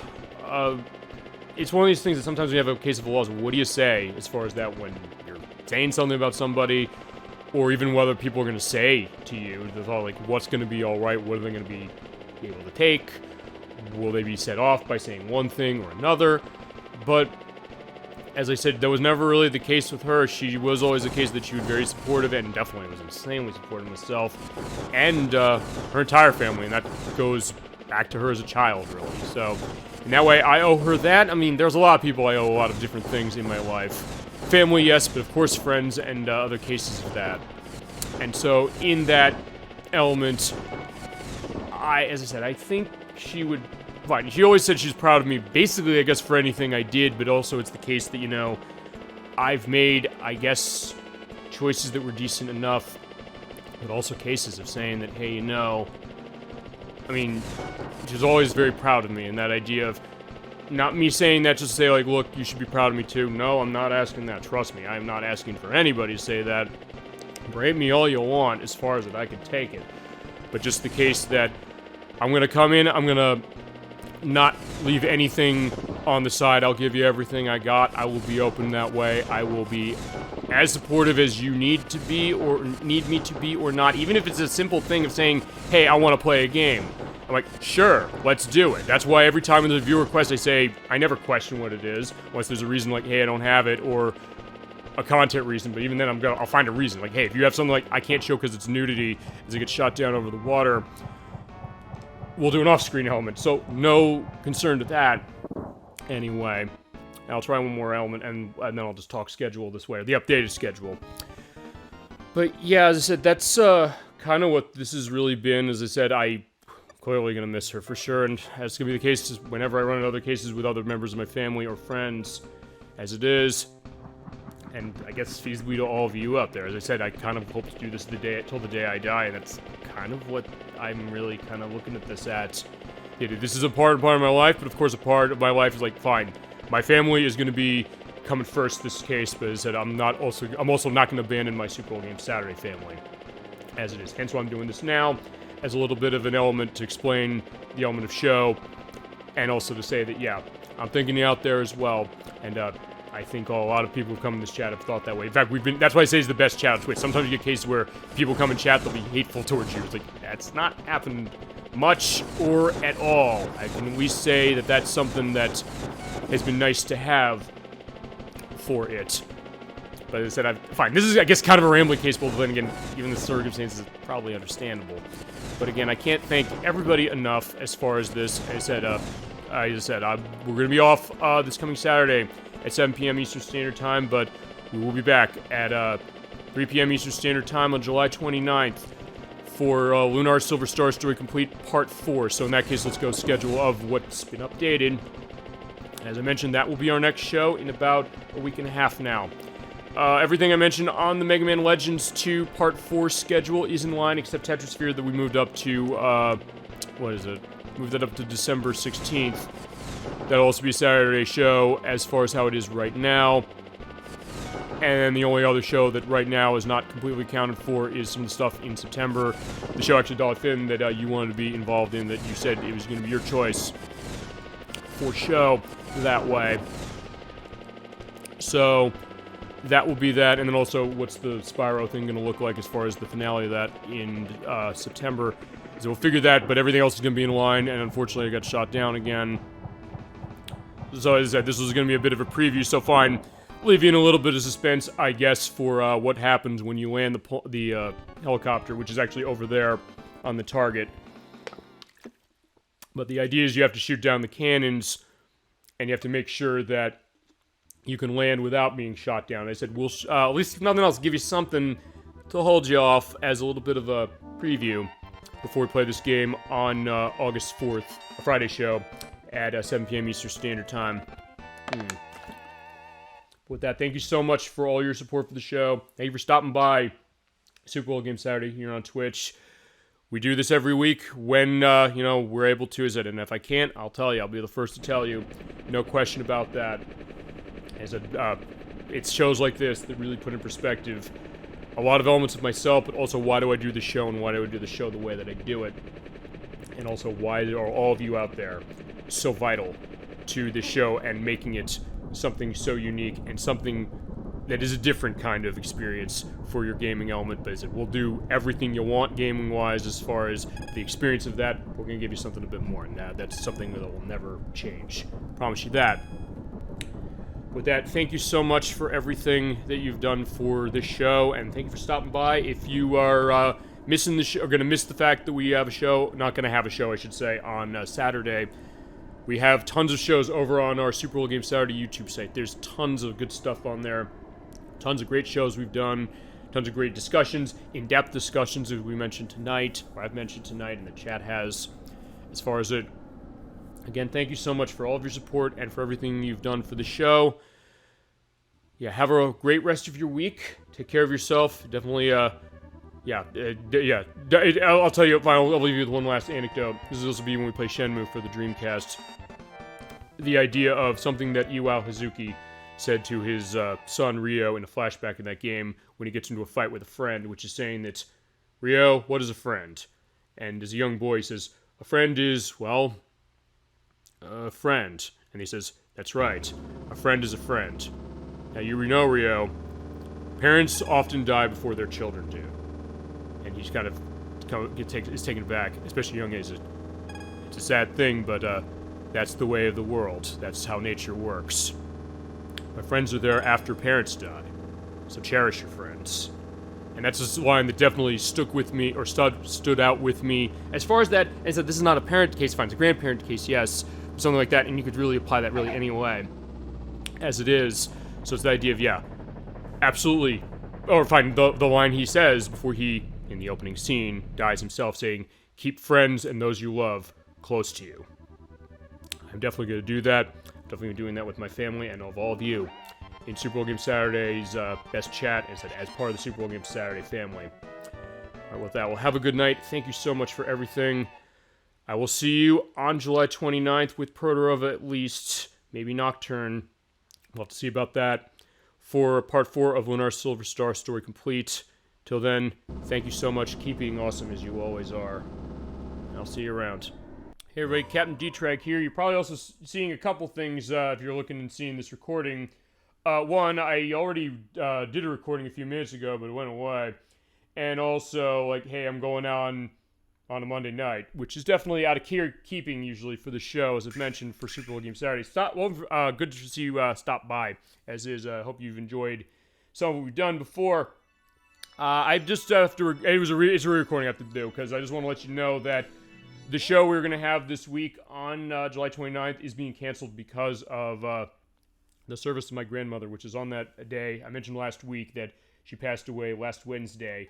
it's one of these things that sometimes when you have a case of a loss, what do you say as far as that when you're saying something about somebody, or even whether people are going to say to you, the thought, like, what's going to be alright, what are they going to be able to take, will they be set off by saying one thing or another, but as I said, that was never really the case with her. She was always the case that she was very supportive, and definitely was insanely supportive of herself, and her entire family, and that goes back to her as a child, really. So, in that way, I owe her that. I mean, there's a lot of people I owe a lot of different things in my life. Family, yes, but of course friends and other cases of that. And so, in that element, as I said, I think she would... Fine, she always said she's proud of me, basically, I guess, for anything I did, but also it's the case that, you know, I've made, I guess, choices that were decent enough, but also cases of saying that, hey, you know, I mean, she's always very proud of me, and that idea of not me saying that just to say, like, look, you should be proud of me too. No, I'm not asking that, trust me, I'm not asking for anybody to say that. Berate me all you want, as far as that I can take it, but just the case that I'm gonna come in, I'm gonna not leave anything on the side. I'll give you everything I got. I will be open that way. I will be as supportive as you need to be, or need me to be, or not. Even if it's a simple thing of saying, hey, I want to play a game. I'm like, sure, let's do it. That's why every time there's a viewer request, I say, I never question what it is, unless there's a reason like, hey, I don't have it, or a content reason, but even then I'll find a reason. Like, hey, if you have something like, I can't show because it's nudity, as it gets shot down over the water, we'll do an off-screen element, so no concern to that. Anyway, I'll try one more element, and then I'll just talk schedule this way, or the updated schedule. But yeah, as I said, that's kind of what this has really been. As I said, I'm clearly going to miss her for sure, and that's going to be the case whenever I run into other cases with other members of my family or friends, as it is. And I guess feasibly to all of you out there. As I said, I kind of hope to do this till the day I die, and that's kind of what I'm really kind of looking at this at. This is a part of my life, but of course a part of my life is like, fine, my family is going to be coming first this case, but as I said, I'm also not going to abandon my Super Bowl Game Saturday family, as it is. Hence why I'm doing this now, as a little bit of an element to explain the element of show, and also to say that, yeah, I'm thinking you out there as well, and I think a lot of people who come in this chat have thought that way. In fact, that's why I say it's the best chat on Twitch. Sometimes you get cases where people come in chat, they'll be hateful towards you. It's like, that's not happened much or at all. I can at least say that that's something that has been nice to have for it. But as I said, fine. This is, I guess, kind of a rambling case, but then again, even the circumstances is probably understandable. But again, I can't thank everybody enough as far as this. As I said, we're going to be off this coming Saturday at 7 p.m. Eastern Standard Time, but we will be back at 3 p.m. Eastern Standard Time on July 29th for Lunar Silver Star Story Complete Part 4. So in that case, let's go schedule of what's been updated. As I mentioned, that will be our next show in about a week and a half now. Everything I mentioned on the Mega Man Legends 2 Part 4 schedule is in line, except Tetrisphere that we moved up to, what is it? Moved that up to December 16th. That'll also be a Saturday show as far as how it is right now. And the only other show that right now is not completely accounted for is some of the stuff in September. The show actually, Dollar Finn, that you wanted to be involved in, that you said it was going to be your choice for show that way. So that will be that, and then also what's the Spyro thing going to look like as far as the finale of that in September. So we'll figure that, but everything else is going to be in line, and unfortunately I got shot down again. So as I said, this was going to be a bit of a preview, so fine. Leave you in a little bit of suspense, I guess, for what happens when you land the helicopter, which is actually over there on the target. But the idea is you have to shoot down the cannons, and you have to make sure that you can land without being shot down. I said, we'll, at least if nothing else, give you something to hold you off as a little bit of a preview before we play this game on August 4th, a Friday show, at 7 p.m. Eastern Standard Time. With that, thank you so much for all your support for the show. Thank you for stopping by Super Bowl Game Saturday here on Twitch. We do this every week when, we're able to, and if I can't, I'll tell you. I'll be the first to tell you. No question about that. As it's shows like this that really put in perspective a lot of elements of myself, but also why do I do the show and why do I do the show the way that I do it. And also why are all of you out there so vital to the show and making it something so unique and something that is a different kind of experience for your gaming element. But as we'll do everything you want gaming-wise as far as the experience of that. We're going to give you something a bit more, and that's something that will never change. Promise you that. With that, thank you so much for everything that you've done for this show, and thank you for stopping by. If you are missing the show, or going to miss the fact that we have a show, not going to have a show, I should say, on Saturday, we have tons of shows over on our Super Bowl Game Saturday YouTube site. There's tons of good stuff on there. Tons of great shows we've done. Tons of great discussions. In-depth discussions, as we mentioned tonight. Or I've mentioned tonight, and the chat has. As far as it... Again, thank you so much for all of your support and for everything you've done for the show. Yeah, have a great rest of your week. Take care of yourself. Definitely, I'll tell you, I'll leave you with one last anecdote. This will also be when we play Shenmue for the Dreamcast. The idea of something that Iwao Hazuki said to his son Ryo in a flashback in that game when he gets into a fight with a friend, which is saying that, Ryo, what is a friend? And as a young boy, he says, a friend is, well, a friend. And he says, that's right, a friend is a friend. Now, you know, Ryo, parents often die before their children do. And he's kind of is taken aback, especially young age. It's a sad thing, but that's the way of the world. That's how nature works. My friends are there after parents die, so cherish your friends. And that's a line that definitely stuck with me, or stood out with me. As far as that, as that this is not a parent case, fine, it's a grandparent case, yes, something like that, and you could really apply that really any way, as it is. So it's the idea of, yeah, absolutely, or fine, the line he says before he, in the opening scene, dies himself, saying, keep friends and those you love close to you. I'm definitely going to do that. I'm definitely going to be doing that with my family and of all of you in Super Bowl Game Saturday's best chat as part of the Super Bowl Game Saturday family. All right, with that, well, have a good night. Thank you so much for everything. I will see you on July 29th with Proterova at least, maybe Nocturne. We'll have to see about that for Part 4 of Lunar Silver Star Story Complete. Till then, thank you so much. Keep being awesome as you always are. I'll see you around. Hey everybody, Captain D-Track here. You're probably also seeing a couple things if you're looking and seeing this recording. One, I already did a recording a few minutes ago, but it went away. And also, like, hey, I'm going on a Monday night, which is definitely out of keeping usually for the show, as I've mentioned, for Super Bowl Game Saturday. Good to see you stop by, as is. I hope you've enjoyed some of what we've done before. I just have to, it's a re-recording I have to do, because I just want to let you know that the show we were going to have this week on July 29th is being canceled because of the service to my grandmother, which is on that day. I mentioned last week that she passed away last Wednesday.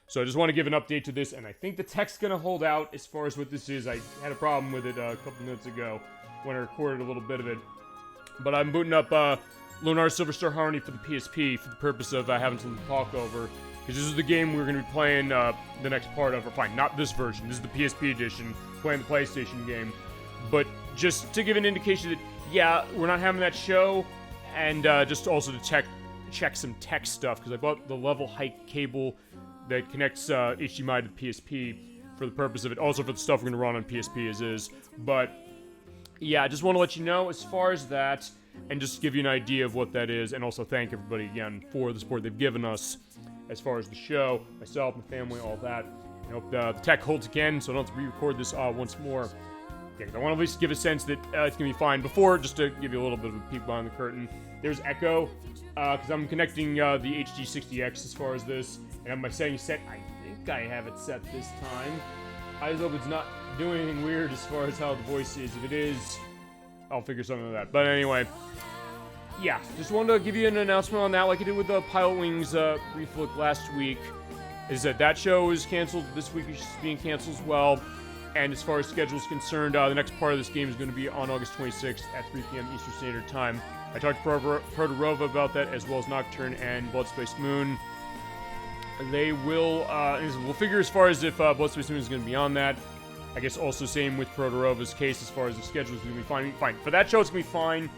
So I just want to give an update to this, and I think the tech's going to hold out as far as what this is. I had a problem with it a couple minutes ago when I recorded a little bit of it. But I'm booting up Lunar Silver Star Harmony for the PSP for the purpose of having something to talk over. Because this is the game we're going to be playing the next part of. Or fine, not this version. This is the PSP edition, playing the PlayStation game. But just to give an indication that, yeah, we're not having that show, and just also to check some tech stuff, because I bought the level height cable that connects HDMI to the PSP for the purpose of it. Also for the stuff we're going to run on PSP as is. But, yeah, I just want to let you know as far as that, and just give you an idea of what that is, and also thank everybody again for the support they've given us as far as the show, myself, my family, all that. I hope the tech holds again, so I don't have to re-record this once more. Yeah, I want to at least give a sense that it's going to be fine. Before, just to give you a little bit of a peek behind the curtain, there's echo, because I'm connecting the HD60X as far as this, and I have my settings set. I think I have it set this time. I just hope it's not doing anything weird as far as how the voice is. If it is, I'll figure something like that. But anyway, yeah, just wanted to give you an announcement on that, like I did with the Pilotwings reflick last week. Is that show is canceled. This week is being canceled as well. And as far as schedule is concerned, the next part of this game is going to be on August 26th at 3 p.m. Eastern Standard Time. I talked to Protorova about that, as well as Nocturne and Bloodspaced Moon. They will, we'll figure as far as if Bloodspaced Moon is going to be on that. I guess also same with Protorova's case as far as the schedule is going to be fine. For that show, it's going to be fine.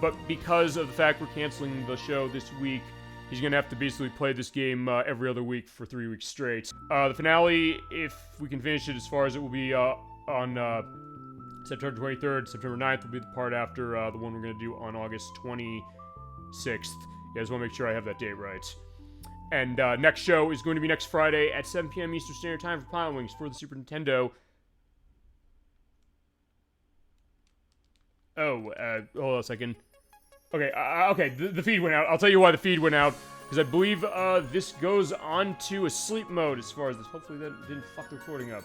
But because of the fact we're canceling the show this week, he's going to have to basically play this game every other week for 3 weeks straight. The finale, if we can finish it as far as it will be on September 23rd, September 9th will be the part after the one we're going to do on August 26th. Yeah, I just want to make sure I have that date right. And next show is going to be next Friday at 7 p.m. Eastern Standard Time for Pilotwings for the Super Nintendo. Oh, hold on a second. Okay, okay, the feed went out. I'll tell you why the feed went out. Because I believe this goes on to a sleep mode as far as this. Hopefully that didn't fuck the recording up.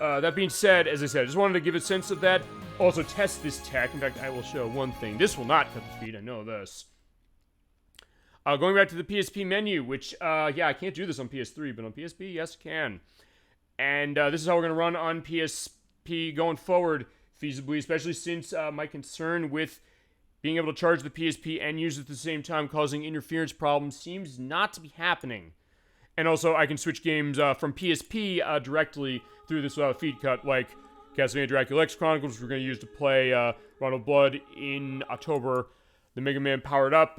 That being said, as I said, I just wanted to give a sense of that. Also test this tech. In fact, I will show one thing. This will not cut the feed, I know this. Going back to the PSP menu, which, yeah, I can't do this on PS3, but on PSP, yes, I can. And this is how we're going to run on PSP going forward, feasibly, especially since my concern with being able to charge the PSP and use it at the same time causing interference problems seems not to be happening. And also, I can switch games from PSP directly through this feed cut, like Castlevania Dracula X Chronicles, which we're going to use to play Ronald Blood in October. The Mega Man Powered Up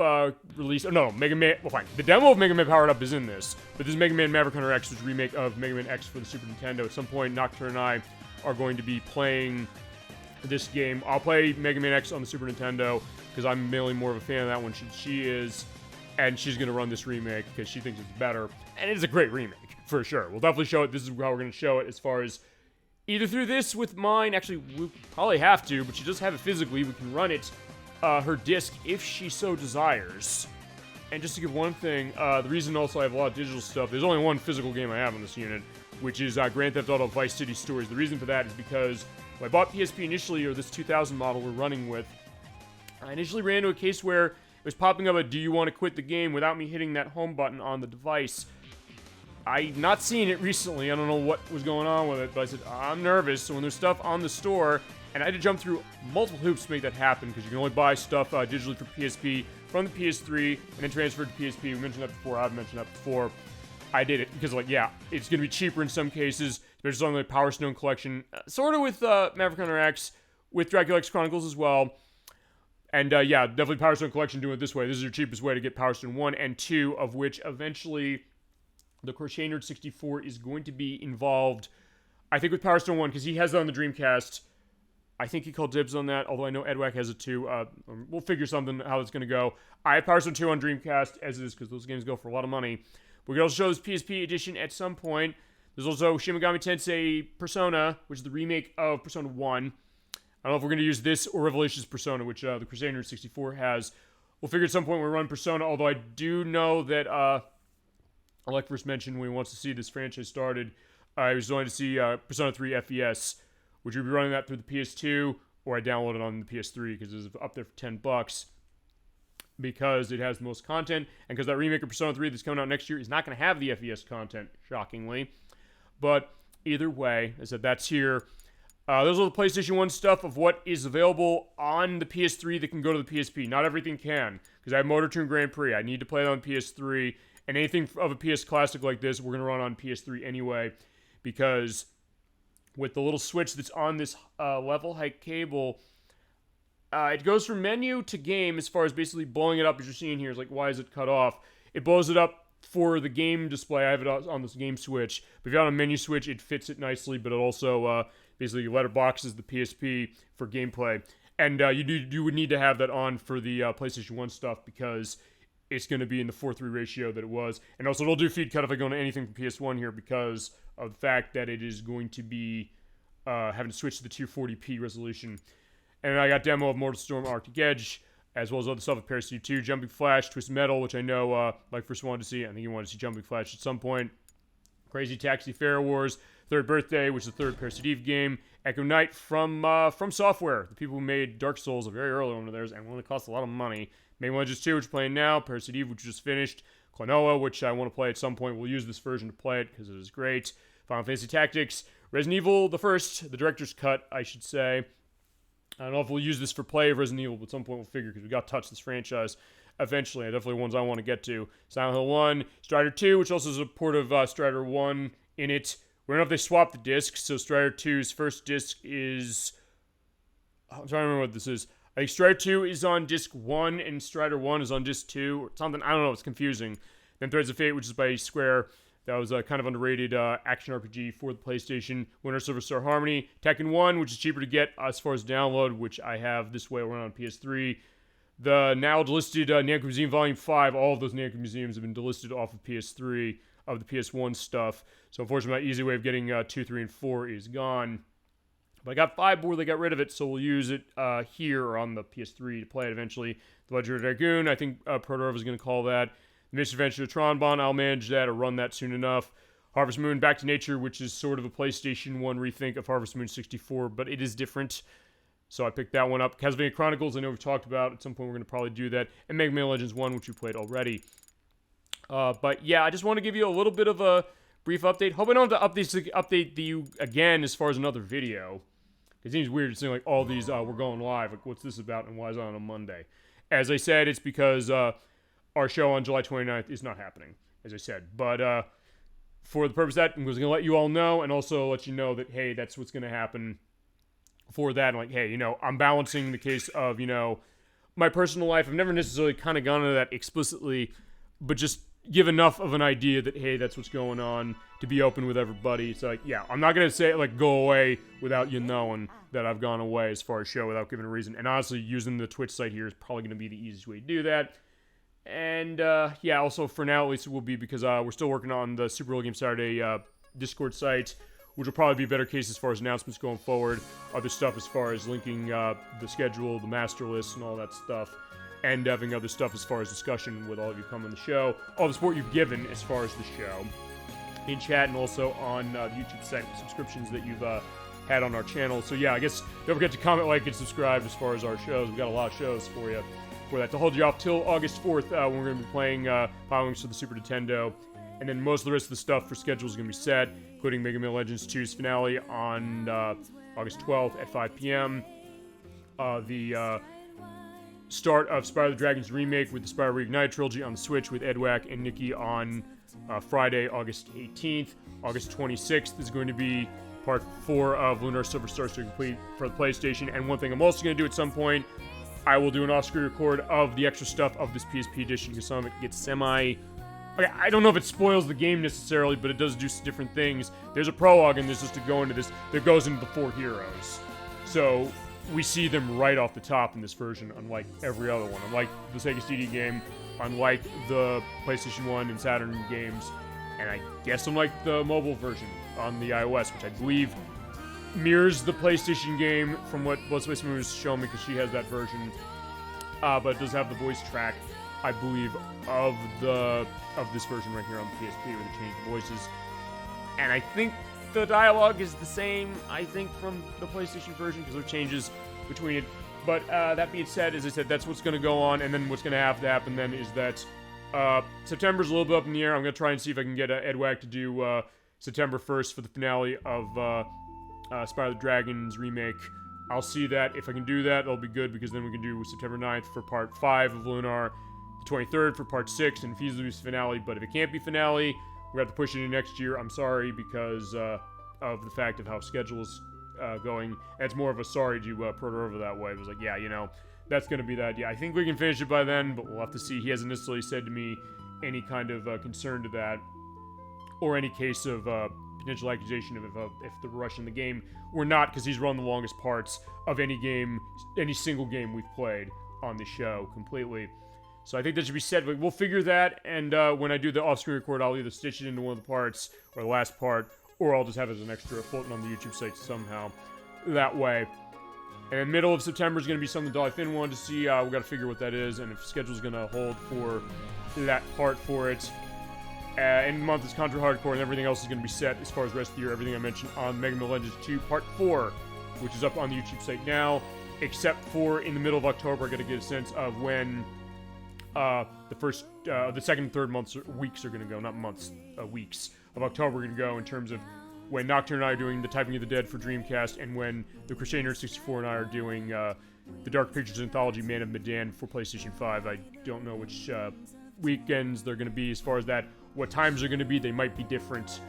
release. Oh, no, Mega Man. Well, fine. The demo of Mega Man Powered Up is in this, but this is Mega Man Maverick Hunter X, which is a remake of Mega Man X for the Super Nintendo. At some point, Nocturne and I are going to be playing this game. I'll play Mega Man X on the Super Nintendo because I'm mainly more of a fan of that one. She is, and she's going to run this remake because she thinks it's better. And it is a great remake, for sure. We'll definitely show it. This is how we're going to show it as far as either through this with mine. Actually, we'll probably have to, but she does have it physically. We can run it, her disc, if she so desires. And just to give one thing, the reason also I have a lot of digital stuff, there's only one physical game I have on this unit, which is Grand Theft Auto Vice City Stories. The reason for that is because when I bought PSP initially, or this 2000 model we're running with, I initially ran into a case where it was popping up a "Do you want to quit the game?" without me hitting that home button on the device. I've not seen it recently. I don't know what was going on with it, but I said, I'm nervous. So when there's stuff on the store, and I had to jump through multiple hoops to make that happen, because you can only buy stuff digitally for PSP from the PS3 and then transfer it to PSP. We mentioned that before. I've mentioned that before. I did it because, like, yeah, it's going to be cheaper in some cases. There's something like Power Stone Collection, sort of with Maverick Hunter X, with Dracula X Chronicles as well. And, yeah, definitely Power Stone Collection doing it this way. This is your cheapest way to get Power Stone 1 and 2, of which eventually the Crochet Nerd 64 is going to be involved, I think, with Power Stone 1, because he has that on the Dreamcast. I think he called dibs on that, although I know Edwack has it too. We'll figure something, how it's going to go. I have Power Stone 2 on Dreamcast, as it is, because those games go for a lot of money. We can also show this PSP edition at some point. There's also Shin Megami Tensei Persona, which is the remake of Persona 1. I don't know if we're going to use this or Revelations Persona, which the Crusader 64 has. We'll figure at some point when we run Persona, although I do know that, like first mentioned, when he wants to see this franchise started, I was going to see Persona 3 FES, which we'll be running that through the PS2, or I downloaded it on the PS3 because it's up there for $10, because it has the most content, and because that remake of Persona 3 that's coming out next year is not going to have the FES content, shockingly. But either way, as I said, that's here. Those are the PlayStation 1 stuff of what is available on the PS3 that can go to the PSP. Not everything can, because I have Motor Tune Grand Prix. I need to play it on PS3, and anything of a PS Classic like this, we're going to run on PS3 anyway, because with the little switch that's on this level height cable, it goes from menu to game as far as basically blowing it up, as you're seeing here. It's like, why is it cut off? It blows it up for the game display. I have it on this game switch. But if you have a menu switch, it fits it nicely, but it also basically letterboxes the PSP for gameplay. And you would need to have that on for the PlayStation 1 stuff, because it's going to be in the 4:3 ratio that it was. And also, it'll do feed cut if I go into anything from PS1 here, because of the fact that it is going to be having to switch to the 240p resolution. And I got demo of Mortal Storm Arctic Edge, as well as other stuff with Parasite 2, Jumping Flash, Twisted Metal, which I know Mike first wanted to see. I think he wanted to see Jumping Flash at some point. Crazy Taxi Fair Wars, Third Birthday, which is the third Parasite Eve game. Echo Knight from Software, the people who made Dark Souls, a very early one of theirs, and one that cost a lot of money. Mega Legends 2, which we're playing now. Parasite Eve, which we just finished. Klonoa, which I want to play at some point. We'll use this version to play it, because it is great. Final Fantasy Tactics. Resident Evil, the first, the director's cut, I should say. I don't know if we'll use this for play of Resident Evil, but at some point we'll figure, because we got to touch this franchise eventually. Definitely ones I want to get to. Silent Hill 1, Strider 2, which also is a port of Strider 1 in it. We don't know if they swapped the discs, so Strider 2's first disc is... I'm trying to remember what this is. I think Strider 2 is on disc 1, and Strider 1 is on disc 2, or something. I don't know, it's confusing. Then Threads of Fate, which is by Square. That was a kind of underrated action RPG for the PlayStation. Lunar Silver Star Harmony. Tekken 1, which is cheaper to get as far as download, which I have this way around on PS3. The now delisted Namco Museum Volume 5. All of those Namco Museums have been delisted off of PS3 of the PS1 stuff. So unfortunately, my easy way of getting 2, 3, and 4 is gone. But I got 5 before they got rid of it, so we'll use it here or on the PS3 to play it eventually. The Legend of Dragoon, I think Protorov is going to call that. The Misadventure of Tronbon, I'll manage that or run that soon enough. Harvest Moon Back to Nature, which is sort of a PlayStation 1 rethink of Harvest Moon 64, but it is different. So I picked that one up. Castlevania Chronicles, I know we've talked about. At some point we're going to probably do that. And Mega Man Legends 1, which we played already. But yeah, I just want to give you a little bit of a brief update. Hope I don't have to update you again as far as another video. It seems weird to say like all these, we're going live. Like, what's this about and why is it on a Monday? As I said, it's because... our show on July 29th is not happening, as I said. But for the purpose of that, I was going to let you all know and also let you know that, hey, that's what's going to happen for that. And like, hey, I'm balancing the case of, my personal life. I've never necessarily kind of gone into that explicitly, but just give enough of an idea that, hey, that's what's going on to be open with everybody. It's like, yeah, I'm not going to say, like, go away without you knowing that I've gone away as far as show without giving a reason. And honestly, using the Twitch site here is probably going to be the easiest way to do that. And, yeah, also for now, at least it will be because we're still working on the Super Bowl Game Saturday Discord site, which will probably be a better case as far as announcements going forward. Other stuff as far as linking the schedule, the master list, and all that stuff. And having other stuff as far as discussion with all of you coming on the show. All the support you've given as far as the show. In chat and also on the YouTube site with subscriptions that you've had on our channel. So, yeah, I guess don't forget to comment, like, and subscribe as far as our shows. We've got a lot of shows for you. For that, to hold you off till August 4th, when we're going to be playing Pilotwings for the Super Nintendo. And then most of the rest of the stuff for schedule is going to be set, including Mega Man Legends 2's finale on August 12th at 5 p.m. The start of Spyro the Dragon's remake with the Spyro Reignited trilogy on the Switch with Edwack and Nikki on Friday, August 18th. August 26th is going to be part 4 of Lunar Silver Star Complete for the PlayStation. And one thing I'm also going to do at some point, I will do an off-screen record of the extra stuff of this PSP edition, because some of it gets okay, I don't know if it spoils the game necessarily, but it does do some different things. There's a prologue in this just to go into this that goes into the 4 heroes. So we see them right off the top in this version, unlike every other one. Unlike the Sega CD game, unlike the PlayStation 1 and Saturn games, and I guess unlike the mobile version on the iOS, which I believe mirrors the PlayStation game from what Bloodsport Moon was showing me, because she has that version, but it does have the voice track, I believe, of this version right here on the PSP, where they changed the voices. And I think the dialogue is the same, I think, from the PlayStation version, because there are changes between it. But that being said, as I said, that's what's going to go on, and then what's going to have to happen then is that September's a little bit up in the air. I'm going to try and see if I can get Edwack to do September 1st for the finale of Spyro the Dragons remake. I'll see that. If I can do that, it'll be good, because then we can do September 9th for part 5 of Lunar, the 23rd for part 6, and feasibly finale. But if it can't be finale, we have to push it into next year. I'm sorry, because of the fact of how schedule's going. And it's more of a sorry to Proto over that way. It was like, yeah, you know, that's going to be the idea. I think we can finish it by then, but we'll have to see. He hasn't necessarily said to me any kind of concern to that, or any case of potential accusation of if they're rushing the game or not, because he's run the longest parts of any game, any single game we've played on the show completely. So I think that should be said. But we'll figure that, and when I do the off-screen record, I'll either stitch it into one of the parts, or the last part, or I'll just have it as an extra floating on the YouTube site somehow that way. And middle of September is going to be something Dolly Finn wanted to see. We got to figure what that is, and if schedule's going to hold for that part for it. End of the month is Contra Hardcore, and everything else is going to be set as far as the rest of the year. Everything I mentioned on Mega Man Legends 2 Part 4, which is up on the YouTube site now, except for in the middle of October. I got to get a sense of when the second and third weeks are going to go, not months, weeks of October are going to go, in terms of when Nocturne and I are doing the Typing of the Dead for Dreamcast, and when the Crusader 64 and I are doing the Dark Pictures Anthology Man of Medan for PlayStation 5. I don't know which weekends they're going to be as far as that. What times they're going to be, they might be different.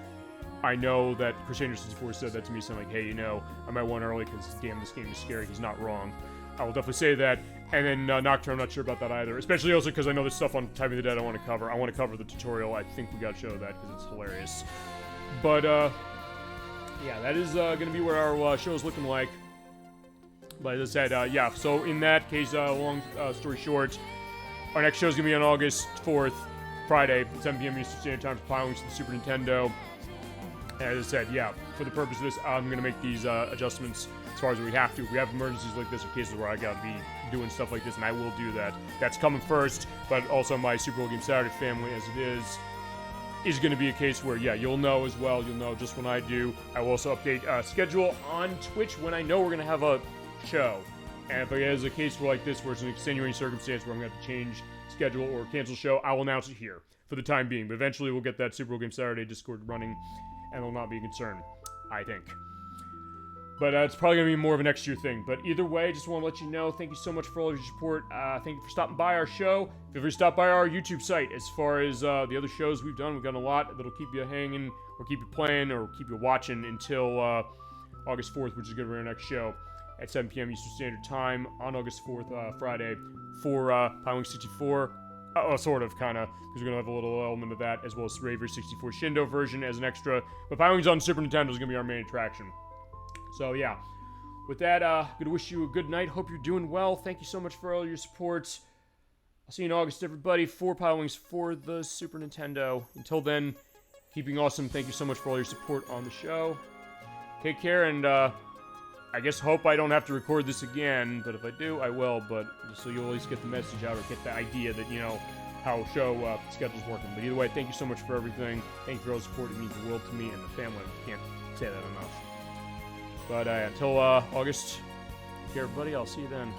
I know that Crusader 64 said that to me, saying like, hey, you know, I might want early because, damn, this game is scary. He's not wrong. I will definitely say that. And then Nocturne, I'm not sure about that either. Especially also because I know there's stuff on Typing of the Dead I want to cover. I want to cover the tutorial. I think we got to show that because it's hilarious. But, yeah, that is going to be what our show is looking like. But as I said, yeah, so in that case, long story short, our next show is going to be on August 4th, Friday, 7 p.m. Eastern Standard Time for Pilotwings to the Super Nintendo. And as I said, yeah, for the purpose of this, I'm going to make these adjustments as far as we have to. If we have emergencies like this, or cases where I got to be doing stuff like this, and I will do that. That's coming first, but also my Super Bowl Game Saturday family, as it is going to be a case where, yeah, you'll know as well. You'll know just when I do. I will also update schedule on Twitch when I know we're going to have a show. And if it is a case for like this, where it's an extenuating circumstance where I'm going to have to change schedule or cancel show, I will announce it here for the time being. But eventually we'll get that Super Bowl Game Saturday Discord running, and it'll not be a concern, I think. But it's probably going to be more of a next year thing. But either way, just want to let you know, thank you so much for all of your support. Thank you for stopping by our show. Feel free to stop by our YouTube site. As far as the other shows we've done a lot that'll keep you hanging, or keep you playing, or keep you watching until August 4th, which is going to be our next show at 7 p.m. Eastern Standard Time on August 4th, Friday, for Pilotwings 64. Sort of, kind of, because we're going to have a little element of that, as well as Raver 64 Shindo version as an extra. But Pilotwings on Super Nintendo is going to be our main attraction. So, yeah. With that, I'm going to wish you a good night. Hope you're doing well. Thank you so much for all your support. I'll see you in August, everybody, for Pilotwings for the Super Nintendo. Until then, keeping awesome. Thank you so much for all your support on the show. Take care, and, I guess hope I don't have to record this again, but if I do, I will. But just so you'll at least get the message out, or get the idea that, you know, how show schedule's working. But either way, thank you so much for everything. Thank you for all the support. It means the world to me and the family. I can't say that enough. But until August, take care, everybody. I'll see you then.